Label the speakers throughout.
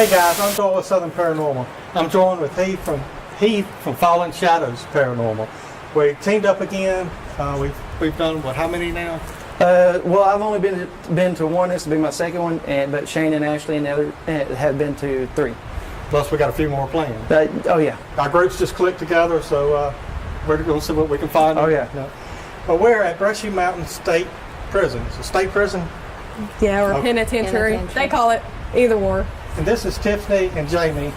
Speaker 1: Hey guys, I'm joined with Southern Paranormal. I'm joined with Heath from Fallen Shadows Paranormal. We teamed up again. We've done how many now?
Speaker 2: Well, I've only been to one. This will be my second one, but Shane and Ashley and the other have been to 3.
Speaker 1: Plus, we got a few more planned.
Speaker 2: Oh yeah.
Speaker 1: Our groups just clicked together, so we're going to see what we can find.
Speaker 2: Oh yeah.
Speaker 1: But we're at Brushy Mountain State Prison. It's a state prison.
Speaker 3: Yeah, or penitentiary. They call it either or.
Speaker 1: And this is Tiffany and Jamie.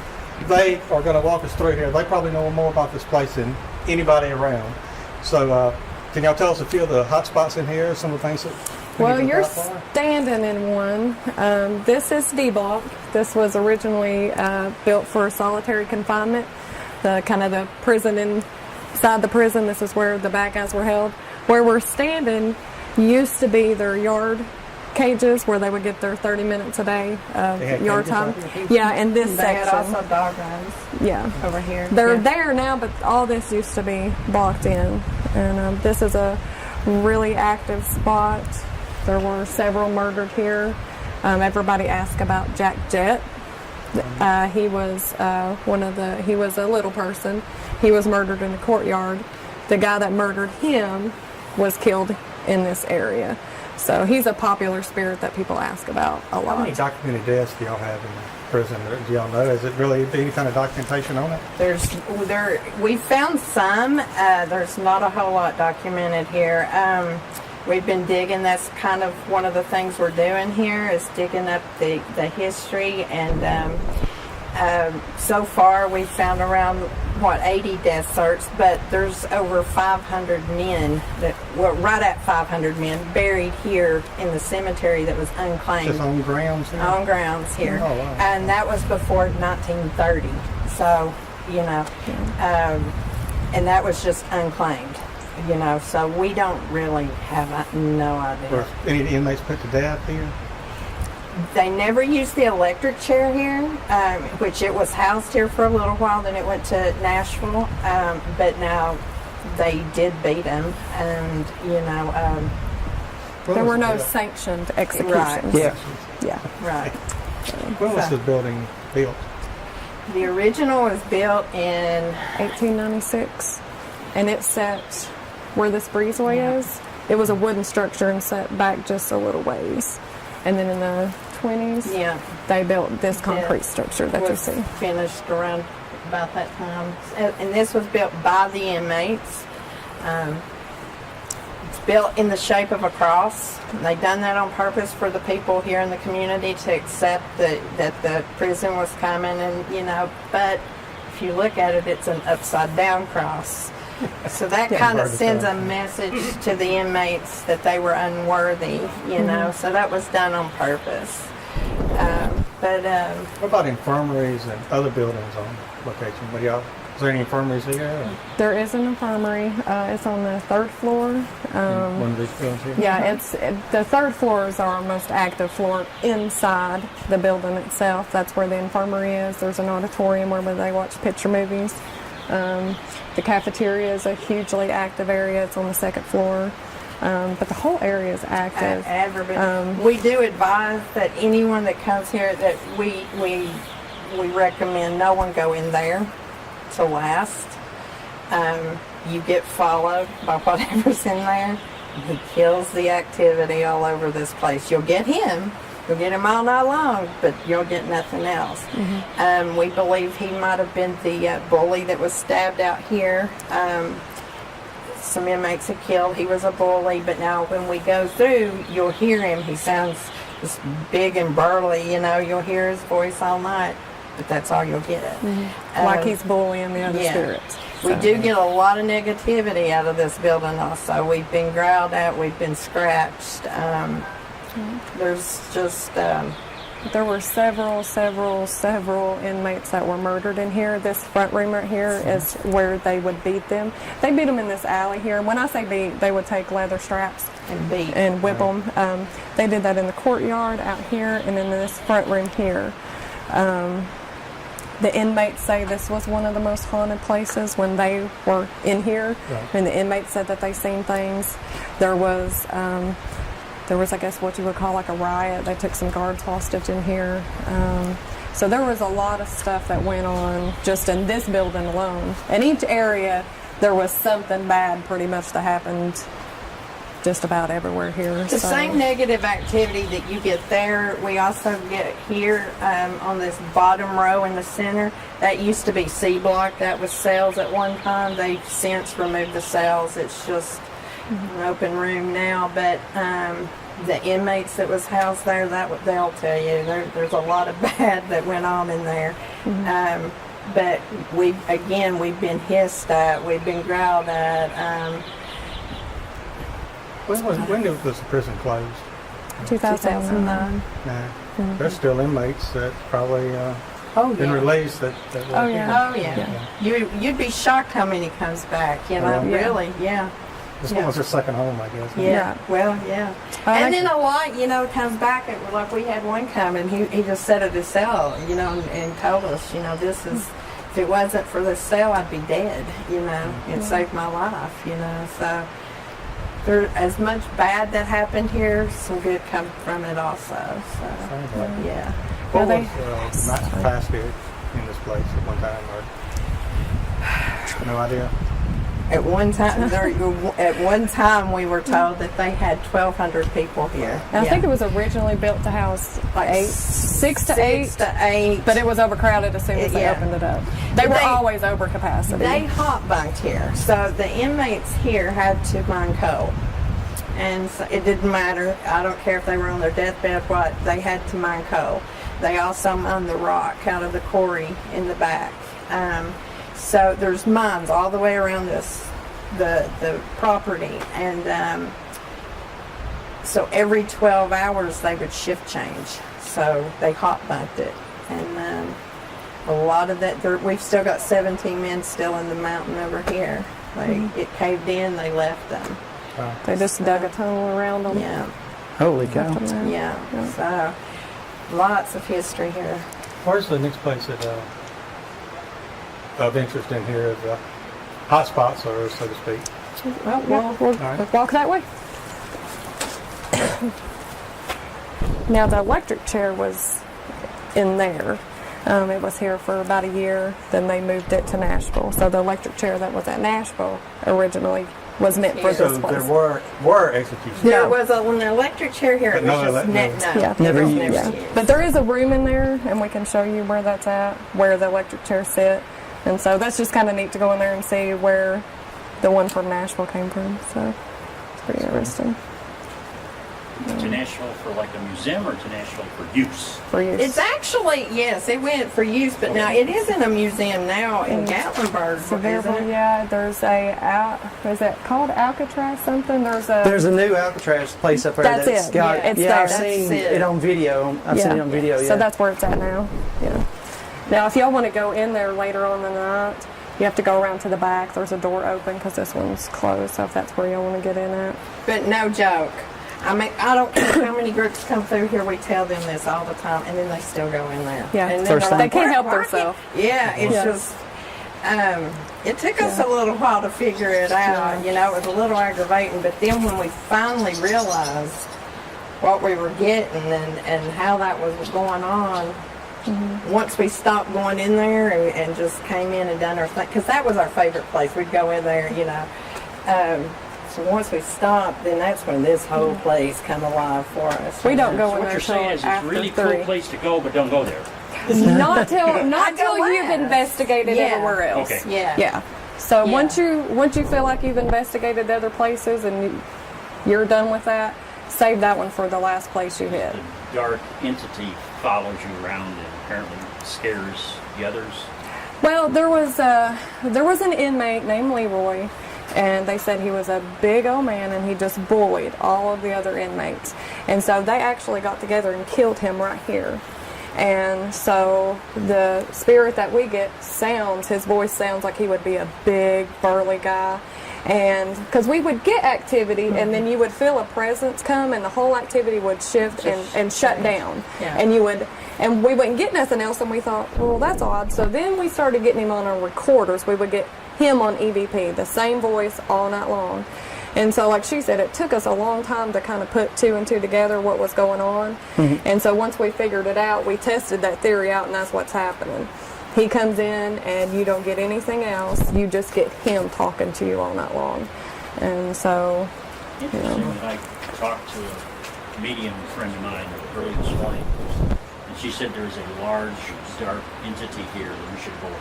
Speaker 1: They are going to walk us through here. They probably know more about this place than anybody around. So, can y'all tell us a few of the hot spots in here, some of the things that...
Speaker 3: Well, you're standing in one. This is D Block. This was originally built for solitary confinement. The kind of the prison inside the prison. This is where the bad guys were held. Where we're standing used to be their yard cages where they would get their 30 minutes a day of yard time. Yeah, in this section.
Speaker 4: They had also dog runs.
Speaker 3: Yeah.
Speaker 4: Over here.
Speaker 3: They're there now, but all this used to be blocked in. And this is a really active spot. There were several murdered here. Everybody asked about Jack Jett. He was he was a little person. He was murdered in the courtyard. The guy that murdered him was killed in this area. So he's a popular spirit that people ask about a lot.
Speaker 1: How many documented deaths do y'all have in the prison? Do y'all know? Is it really any kind of documentation on it?
Speaker 4: We found some. There's not a whole lot documented here. We've been digging. That's kind of one of the things we're doing here is digging up the history. And so far we've found around 80 death certs, but there's over 500 men right at 500 men buried here in the cemetery that was unclaimed.
Speaker 1: Just on grounds here?
Speaker 4: On grounds here.
Speaker 1: Oh, wow.
Speaker 4: And that was before 1930. So, and that was just unclaimed. So we don't really have no idea.
Speaker 1: Were any inmates put to death here?
Speaker 4: They never used the electric chair here, which it was housed here for a little while. Then it went to Nashville, but now they did beat them, and
Speaker 3: there were no sanctioned executions.
Speaker 4: Right.
Speaker 3: Yeah.
Speaker 4: Right.
Speaker 1: When was this building built?
Speaker 4: The original was built in
Speaker 3: 1896, and it set where this breezeway is. It was a wooden structure and set back just a little ways. And then in the 20s, they built this concrete structure that you see.
Speaker 4: Finished around about that time. And this was built by the inmates. It's built in the shape of a cross. They done that on purpose for the people here in the community to accept that the prison was coming. And, but if you look at it, it's an upside down cross. So that kind of sends a message to the inmates that they were unworthy, so that was done on purpose.
Speaker 1: What about infirmaries and other buildings on location? Is there any infirmaries here? Or?
Speaker 3: There is an infirmary. It's on the 3rd floor.
Speaker 1: One of these buildings here?
Speaker 3: Yeah, the 3rd floor is our most active floor inside the building itself. That's where the infirmary is. There's an auditorium where they watch picture movies. The cafeteria is a hugely active area. It's on the 2nd floor. But the whole area is active.
Speaker 4: We do advise that anyone that comes here that we recommend no one go in there to last. You get followed by whatever's in there. He kills the activity all over this place. You'll get him. You'll get him all night long, but you'll get nothing else. Mm-hmm. We believe he might have been the bully that was stabbed out here. Some inmates are killed. He was a bully, but now when we go through, you'll hear him. He sounds just big and burly, You'll hear his voice all night, but that's all you'll get.
Speaker 3: Mm-hmm. Like he's bullying the other spirits.
Speaker 4: We do get a lot of negativity out of this building also. We've been growled at. We've been scratched. There's just...
Speaker 3: There were several inmates that were murdered in here. This front room right here is where they would beat them. They beat them in this alley here. When I say beat, they would take leather straps and whip them. They did that in the courtyard out here and in this front room here. The inmates say this was one of the most haunted places when they were in here. Right. And the inmates said that they seen things. There was, I guess, what you would call like a riot. They took some guards hostage in here. So there was a lot of stuff that went on just in this building alone. In each area, there was something bad pretty much that happened just about everywhere here.
Speaker 4: The same negative activity that you get there, we also get here on this bottom row in the center. That used to be C block. That was cells at one time. They've since removed the cells. It's just an open room now. But the inmates that was housed there, they'll tell you there's a lot of bad that went on in there. But we've been hissed at, we've been growled at.
Speaker 1: When was the prison closed?
Speaker 3: 2009.
Speaker 1: Nah. There's still inmates that probably been released that work
Speaker 3: Oh, yeah.
Speaker 4: Oh yeah. You'd be shocked how many comes back. You know,
Speaker 3: Yeah.
Speaker 4: really, yeah.
Speaker 1: This one was their second home, I guess.
Speaker 4: Yeah. Well, yeah. And then a lot, comes back. Like we had one come and he just sat at his cell, and told us, this is. If it wasn't for this cell, I'd be dead. It saved my life. So. There, as much bad that happened here, some good come from it also. So, yeah.
Speaker 1: What was max capacity in this place at one time? Or no idea.
Speaker 4: At one time, we were told that they had 1,200 people here.
Speaker 3: And I think it was originally built to house like six to eight, but it was overcrowded as soon as they opened it up. They were always over capacity.
Speaker 4: They hot bunked here, so the inmates here had to mine coal, and so it didn't matter. I don't care if they were on their deathbed, what they had to mine coal. They also mined the rock out of the quarry in the back. So there's mines all the way around the property, and so every 12 hours they would shift change. So they hot bunked it, and a lot of that. We've still got 17 men still in the mountain over here. It caved in. They left them.
Speaker 3: They just dug a tunnel around them.
Speaker 4: Yeah.
Speaker 2: Holy cow.
Speaker 4: Yeah. So lots of history here.
Speaker 1: Where's the next place that of interest in here is hot spots, or so to speak?
Speaker 3: We'll
Speaker 1: right.
Speaker 3: walk that way. Now the electric chair was in there. It was here for about a year. Then they moved it to Nashville. So the electric chair that was at Nashville originally was meant for
Speaker 1: So
Speaker 3: this place.
Speaker 1: there were executions.
Speaker 4: There was an electric chair here.
Speaker 1: But
Speaker 4: It was
Speaker 1: no
Speaker 4: just
Speaker 2: Never
Speaker 4: it was
Speaker 2: used.
Speaker 4: never used.
Speaker 3: But there is a room in there, and we can show you where that's at, where the electric chairs sit. And so that's just kind of neat to go in there and see where the one from Nashville came from. So it's pretty interesting.
Speaker 5: To Nashville for like a museum, or to Nashville for use?
Speaker 3: For use.
Speaker 4: It's actually, yes, it went for use, but now it is in a museum now in Gatlinburg. Isn't it?
Speaker 3: Yeah, there's is it called Alcatraz something?
Speaker 2: There's a new Alcatraz place up there.
Speaker 3: That's
Speaker 2: that's
Speaker 3: it.
Speaker 2: Got,
Speaker 3: Yeah, it's
Speaker 2: yeah,
Speaker 3: there.
Speaker 2: I've seen
Speaker 4: That's
Speaker 2: it on video. I've seen it on video. Yeah.
Speaker 3: So that's where it's at now. Yeah. Now, if y'all want to go in there later on the night, you have to go around to the back. There's a door open because this one's closed. So if that's where y'all want to get in at.
Speaker 4: But no joke. I mean, I don't care how many groups come through here. We tell them this all the time, and then they still go in there.
Speaker 3: Yeah,
Speaker 4: and
Speaker 2: first
Speaker 4: they're
Speaker 2: time.
Speaker 3: They can't help
Speaker 4: "Why
Speaker 3: themselves."
Speaker 4: Yeah, it's just. It took us a little while to figure it out. It was a little aggravating, but then when we finally realized what we were getting and how that was going on, once we stopped going in there and just came in and done our thing, because that was our favorite place. We'd go in there, so once we stopped, then that's when this whole place come alive for us.
Speaker 3: We don't go
Speaker 5: So
Speaker 3: in
Speaker 5: what
Speaker 3: there
Speaker 5: you're
Speaker 3: till
Speaker 5: saying is it's a
Speaker 3: after
Speaker 5: really
Speaker 3: 3.
Speaker 5: cool place to go, but don't go there.
Speaker 3: Not till
Speaker 4: go
Speaker 3: you've
Speaker 4: west.
Speaker 3: investigated
Speaker 4: Yeah.
Speaker 3: everywhere else.
Speaker 5: Okay.
Speaker 4: Yeah.
Speaker 3: Yeah. So
Speaker 4: Yeah.
Speaker 3: once you feel like you've investigated other places and you're done with that, save that one for the last place you hit.
Speaker 5: The dark entity follows you around and apparently scares the others.
Speaker 3: Well, there was an inmate named Leroy, and they said he was a big old man and he just bullied all of the other inmates. And so they actually got together and killed him right here. And so the spirit that we get his voice sounds like he would be a big, burly guy. And because we would get activity and then you would feel a presence come and the whole activity would shift and shut down.
Speaker 4: Yeah.
Speaker 3: And we wouldn't get nothing else, and we thought, well, that's odd. So then we started getting him on our recorders. We would get him on EVP, the same voice all night long. And so, like she said, it took us a long time to kind of put two and two together what was going on. And so once we figured it out, we tested that theory out, and that's what's happening. He comes in and you don't get anything else. You just get him talking to you all night long. And so, you know.
Speaker 5: I talked to a medium friend of mine early this morning, and she said there's a large, dark entity here that we should avoid.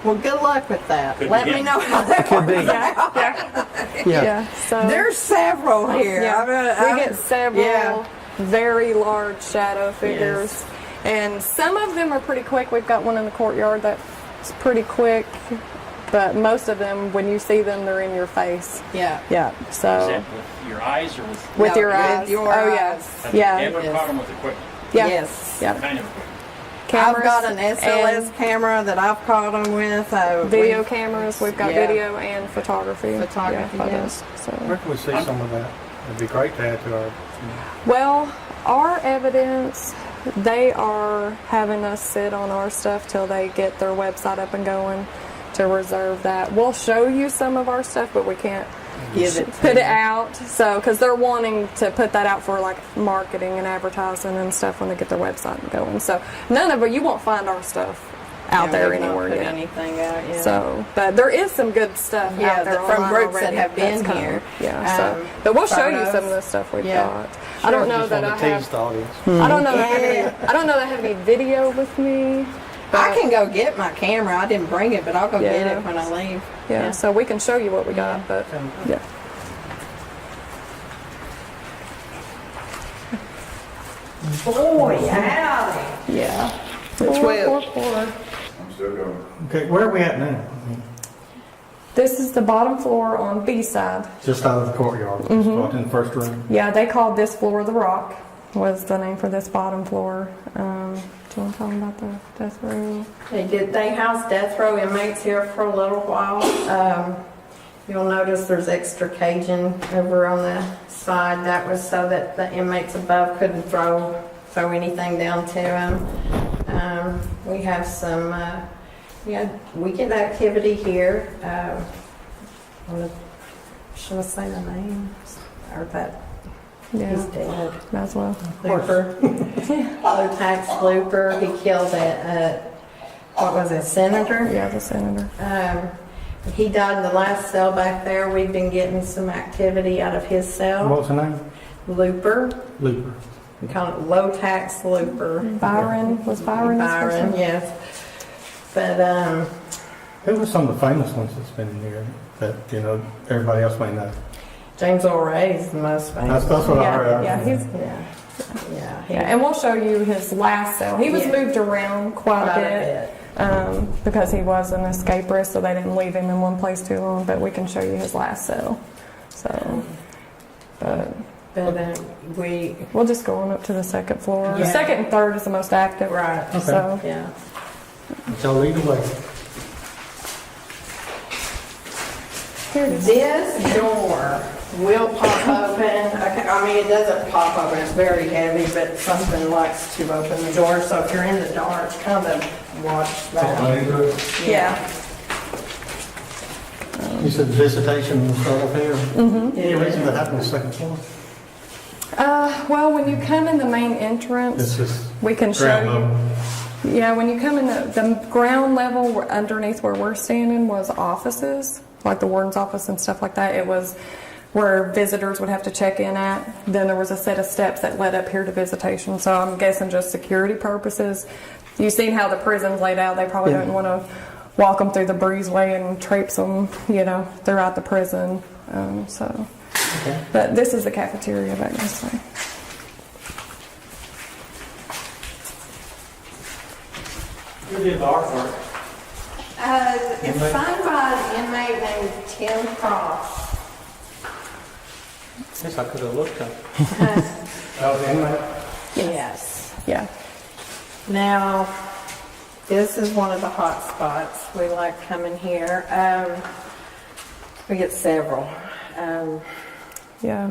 Speaker 4: Well, good luck with that.
Speaker 5: Could
Speaker 4: Let
Speaker 5: be
Speaker 4: me
Speaker 5: him.
Speaker 4: know how that
Speaker 2: Could be.
Speaker 3: Yeah. So
Speaker 4: There's several here.
Speaker 3: we get several
Speaker 4: Yeah.
Speaker 3: very large shadow figures.
Speaker 4: Yes.
Speaker 3: And some of them are pretty quick. We've got one in the courtyard that's pretty quick. But most of them, when you see them, they're in your face.
Speaker 4: Yeah.
Speaker 3: Yeah.
Speaker 5: Is
Speaker 3: So
Speaker 5: that with your eyes or with...
Speaker 3: with
Speaker 4: No,
Speaker 3: your
Speaker 4: with
Speaker 3: eyes.
Speaker 4: your
Speaker 3: oh
Speaker 4: eyes.
Speaker 3: yes.
Speaker 5: Have you
Speaker 3: Yeah.
Speaker 5: ever
Speaker 4: Yes.
Speaker 5: caught them with equipment?
Speaker 3: Yeah.
Speaker 4: Yes.
Speaker 3: Yeah.
Speaker 5: What kind of equipment?
Speaker 3: Cameras
Speaker 4: I've got an SLS
Speaker 3: and
Speaker 4: camera that I've caught them with.
Speaker 3: video
Speaker 4: we've-
Speaker 3: cameras. We've got
Speaker 4: Yeah.
Speaker 3: video and photography.
Speaker 4: Photography,
Speaker 3: Yeah,
Speaker 4: yeah.
Speaker 3: photos. So.
Speaker 1: Where can we see some of that? It'd be great to add to our.
Speaker 3: Well, our evidence, they are having us sit on our stuff till they get their website up and going to reserve that. We'll show you some of our stuff, but we can't
Speaker 4: Give it to
Speaker 3: put
Speaker 4: you.
Speaker 3: it out. So, because they're wanting to put that out for like marketing and advertising and stuff when they get their website going. So, none of it, you won't find our stuff out
Speaker 4: Yeah,
Speaker 3: there
Speaker 4: we've not
Speaker 3: anywhere
Speaker 4: put
Speaker 3: yet.
Speaker 4: anything out yet.
Speaker 3: So, but there is some good stuff
Speaker 4: Yeah,
Speaker 3: out there
Speaker 4: from
Speaker 3: online
Speaker 4: groups that
Speaker 3: already
Speaker 4: have been
Speaker 3: that's come.
Speaker 4: here.
Speaker 3: Yeah, so but we'll show you
Speaker 4: photos.
Speaker 3: some of the stuff we've
Speaker 4: Yeah.
Speaker 3: got. I don't know
Speaker 1: Just
Speaker 3: that
Speaker 1: want
Speaker 3: I
Speaker 1: to
Speaker 3: have.
Speaker 1: tease the audience.
Speaker 3: I don't know that I have
Speaker 4: Yeah.
Speaker 3: any. I don't know that I have any video with me.
Speaker 4: I
Speaker 3: but-
Speaker 4: can go get my camera. I didn't bring it, but I'll go get
Speaker 3: Yeah.
Speaker 4: it when I leave.
Speaker 3: Yeah, so we can show you what we got, but yeah.
Speaker 4: Boy, howdy.
Speaker 3: Yeah.
Speaker 4: It's well.
Speaker 1: Okay, where are we at now?
Speaker 3: This is the bottom floor on B side.
Speaker 1: Just out of the courtyard, just in the first room.
Speaker 3: Yeah, they called this floor the Rock, was the name for this bottom floor. Do you want to talk about the death row?
Speaker 4: They house death row inmates here for a little while. You'll notice there's extra caging over on the side. That was so that the inmates above couldn't throw anything down to them. We have some weekend activity here. Should I say the name? Or that he's
Speaker 3: Yeah,
Speaker 4: dead.
Speaker 3: might as well.
Speaker 4: Looper. Low tax Looper. He killed what was it, senator?
Speaker 3: Yeah, the senator.
Speaker 4: He died in the last cell back there. We've been getting some activity out of his cell.
Speaker 1: What's the name?
Speaker 4: Looper.
Speaker 1: Looper.
Speaker 4: We call it low tax Looper.
Speaker 3: Byron, was Byron his first
Speaker 4: Byron,
Speaker 3: name?
Speaker 4: yes. But
Speaker 1: Who are some of the famous ones that's been in here that, everybody else may know?
Speaker 4: James Earl Ray is the most famous.
Speaker 1: That's what I heard.
Speaker 3: Yeah, he's
Speaker 4: Yeah,
Speaker 3: yeah, and we'll show you his last cell. He was
Speaker 4: Yeah.
Speaker 3: moved around quite
Speaker 4: Quite
Speaker 3: a bit. Because he was an escape risk, so they didn't leave him in one place too long. But we can show you his last cell. So, but
Speaker 4: But
Speaker 3: we'll just go on up to the second floor. The
Speaker 4: Yeah.
Speaker 3: second and third is the most active.
Speaker 4: right.
Speaker 3: So,
Speaker 4: Yeah.
Speaker 1: So lead the way.
Speaker 3: here it is.
Speaker 4: This door will pop open. Okay, I mean, it doesn't pop open. It's very heavy, but something likes to open the door. So if you're in the dark, kind of watch that. Yeah.
Speaker 1: You said visitation will start up here. Any reason that happened on the second floor?
Speaker 3: Well, when you come in the main entrance,
Speaker 1: It's just
Speaker 3: we can show
Speaker 1: ground
Speaker 3: you.
Speaker 1: level.
Speaker 3: Yeah, when you come in the ground level underneath where we're standing was offices, like the warden's office and stuff like that. It was where visitors would have to check in at. Then there was a set of steps that led up here to visitation. So I'm guessing just security purposes. You've seen how the prison's laid out. They probably didn't want to walk them through the breezeway and traipse them, throughout the prison. But this is the cafeteria back this way.
Speaker 1: Who did the artwork?
Speaker 4: It's signed by an inmate named Tim Cross.
Speaker 1: Yes, I could have looked up. That was the inmate?
Speaker 4: Yes.
Speaker 3: Yeah.
Speaker 4: Now, this is one of the hot spots. We like coming here. We get several.
Speaker 3: Yeah.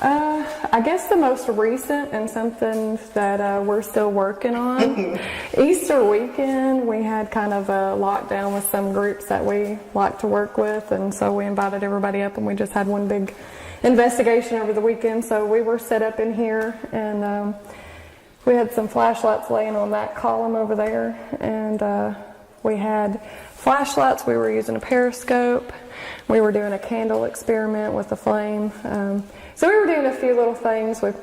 Speaker 3: I guess the most recent and something that we're still working on. Easter weekend, we had kind of a lockdown with some groups that we like to work with, and so we invited everybody up, and we just had one big investigation over the weekend. So we were set up in here, and we had some flashlights laying on that column over there, and we had flashlights. We were using a periscope. We were doing a candle experiment with the flame. So we were doing a few little things. We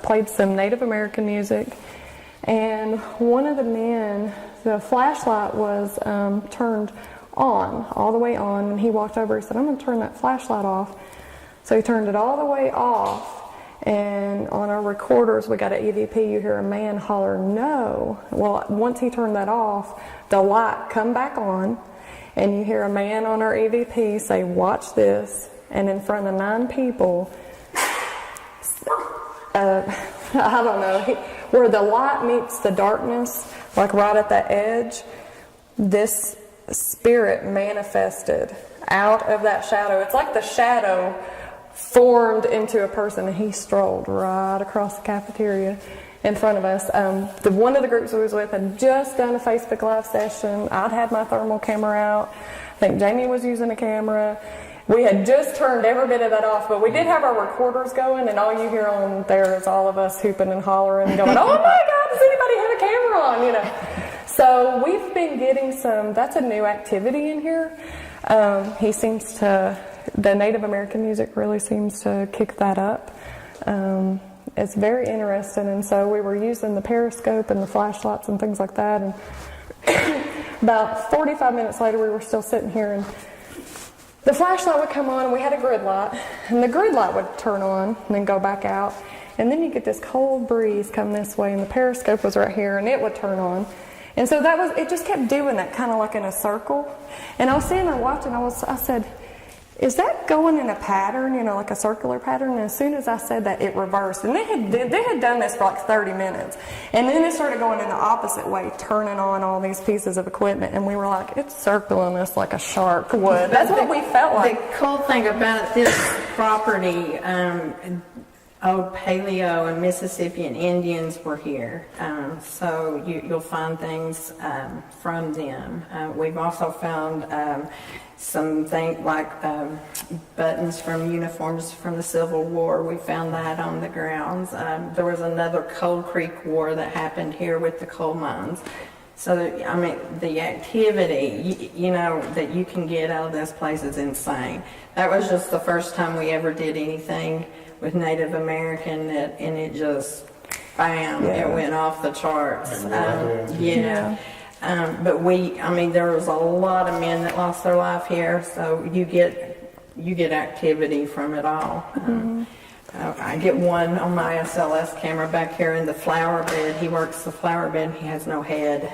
Speaker 3: played some Native American music, and one of the men, the flashlight was turned on, all the way on, and he walked over. He said, "I'm going to turn that flashlight off." So he turned it all the way off, and on our recorders, we got an EVP. You hear a man holler, "No." Well, once he turned that off, the light come back on, and you hear a man on our EVP say, "Watch this," and in front of 9 people, I don't know, where the light meets the darkness, like right at that edge, this spirit manifested out of that shadow. It's like the shadow formed into a person, and he strolled right across the cafeteria in front of us. One of the groups we was with had just done a Facebook Live session. I'd had my thermal camera out. I think Jamie was using a camera. We had just turned every bit of that off, but we did have our recorders going, and all you hear on there is all of us hooping and hollering, going, "Oh my God, does anybody have a camera on?" You know. So we've been getting some. That's a new activity in here. He seems to. The Native American music really seems to kick that up. It's very interesting, and so we were using the periscope and the flashlights and things like that. And about 45 minutes later, we were still sitting here, and the flashlight would come on, and we had a grid light, and the grid light would turn on and then go back out, and then you get this cold breeze come this way, and the periscope was right here, and it would turn on. And so it just kept doing that, kind of like in a circle. And I was sitting there watching, I said, "Is that going in a pattern, like a circular pattern?" And as soon as I said that, it reversed. And they had done this for like 30 minutes. And then it started going in the opposite way, turning on all these pieces of equipment. And we were like, it's circling us like a shark would. That's what we felt like.
Speaker 4: The cool thing about this property, old Paleo and Mississippian Indians were here. So you'll find things from them. We've also found some things like buttons from uniforms from the Civil War. We found that on the grounds. There was another Coal Creek War that happened here with the coal mines. So, the activity, that you can get out of this place is insane. That was just the first time we ever did anything with Native American, and it just, bam, it went off the charts. But there was a lot of men that lost their life here, so you get activity from it all. I get one on my SLS camera back here in the flower bed. He works the flower bed. He has no head.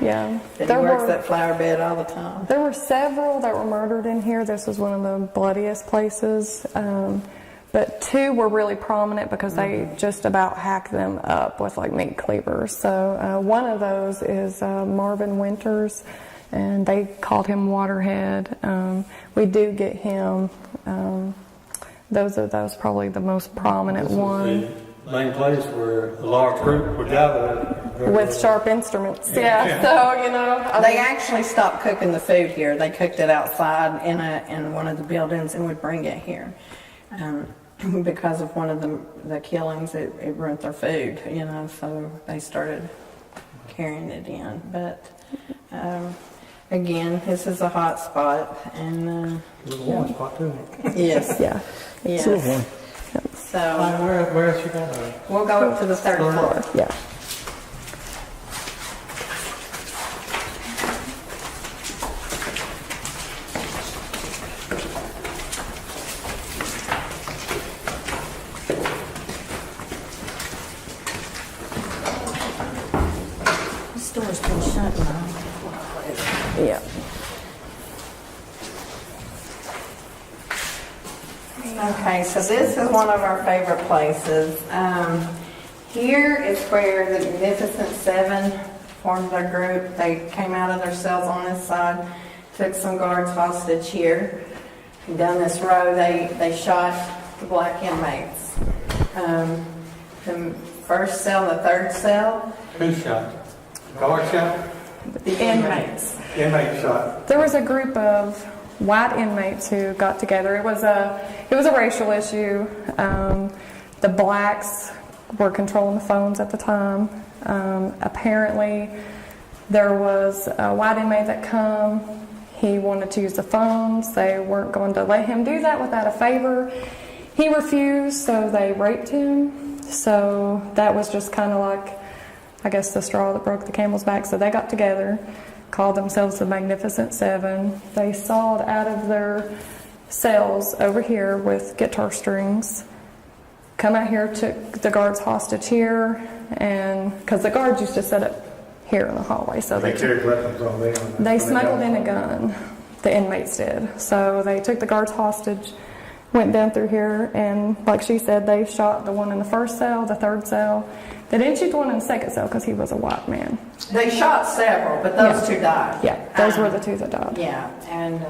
Speaker 3: Yeah.
Speaker 4: But he works that flower bed all the time.
Speaker 3: There were several that were murdered in here. This was one of the bloodiest places. But 2 were really prominent because they just about hacked them up with like meat cleavers. So one of those is Marvin Winters, and they called him Waterhead. We do get him. Those are probably the most prominent one.
Speaker 6: The main place where a large group would gather
Speaker 3: with sharp instruments. Yeah. So
Speaker 4: they actually stopped cooking the food here. They cooked it outside in one of the buildings and would bring it here. Because of one of the killings, it ruined their food, so they started carrying it in. But again, this is a hot spot, and
Speaker 1: It's a warm spot too.
Speaker 4: yes,
Speaker 3: yeah.
Speaker 4: yes.
Speaker 1: It's a warm.
Speaker 4: So
Speaker 1: Where else you going?
Speaker 4: we'll go up to the third floor.
Speaker 3: Yeah.
Speaker 4: This door's been shut now.
Speaker 3: Yeah.
Speaker 4: Okay, so this is one of our favorite places. Here is where the Magnificent Seven formed their group. They came out of their cells on this side, took some guards hostage here. Down this row, they shot the black inmates. The first cell, the third cell,
Speaker 6: Who shot? Guard shot?
Speaker 4: the inmates.
Speaker 1: Inmate shot.
Speaker 3: There was a group of white inmates who got together. It was a racial issue. The blacks were controlling the phones at the time. Apparently, there was a white inmate that come. He wanted to use the phones. They weren't going to let him do that without a favor. He refused, so they raped him. So that was just kind of like, I guess, the straw that broke the camel's back. So they got together, called themselves the Magnificent Seven. They sawed out of their cells over here with guitar strings, come out here, took the guards hostage here, and because the guards used to set up here in the hallway, so
Speaker 1: They carried weapons on them.
Speaker 3: they smuggled in a gun. The inmates did. So they took the guards hostage, went down through here, and like she said, they shot the one in the first cell, the third cell. They didn't shoot the one in the second cell because he was a white man.
Speaker 4: They shot several, but those two died.
Speaker 3: Yeah, those were the two that died.
Speaker 4: Yeah, and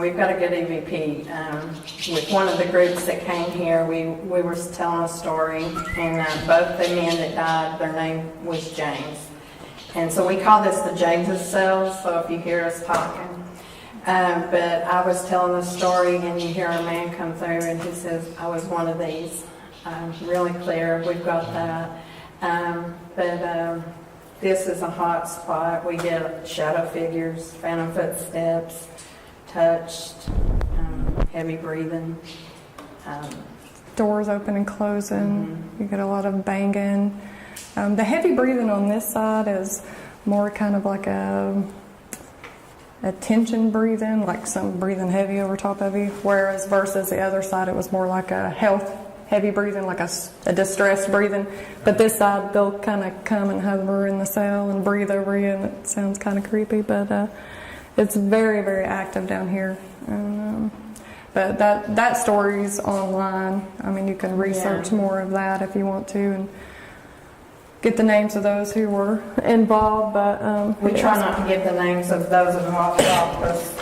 Speaker 4: we've got a good EVP. With one of the groups that came here, we were telling a story, and both the men that died, their name was James. And so we call this the James's cells, so if you hear us talking. But I was telling the story, and you hear a man come through, and he says, I was one of these. Really clear, we've got that. But this is a hot spot. We get shadow figures, phantom footsteps, touched, heavy breathing.
Speaker 3: Doors open and closing. You get a lot of banging. The heavy breathing on this side is more kind of like a tension breathing, like some breathing heavy over top of you, whereas versus the other side, it was more like a heavy breathing, like a distressed breathing. But this side, they'll kind of come and hover in the cell and breathe over you, and it sounds kind of creepy, but it's very, very active down here. But that story's online. I mean, you can research more of that if you want to, and get the names of those who were involved. But
Speaker 4: We try not to give the names of those of them off the office.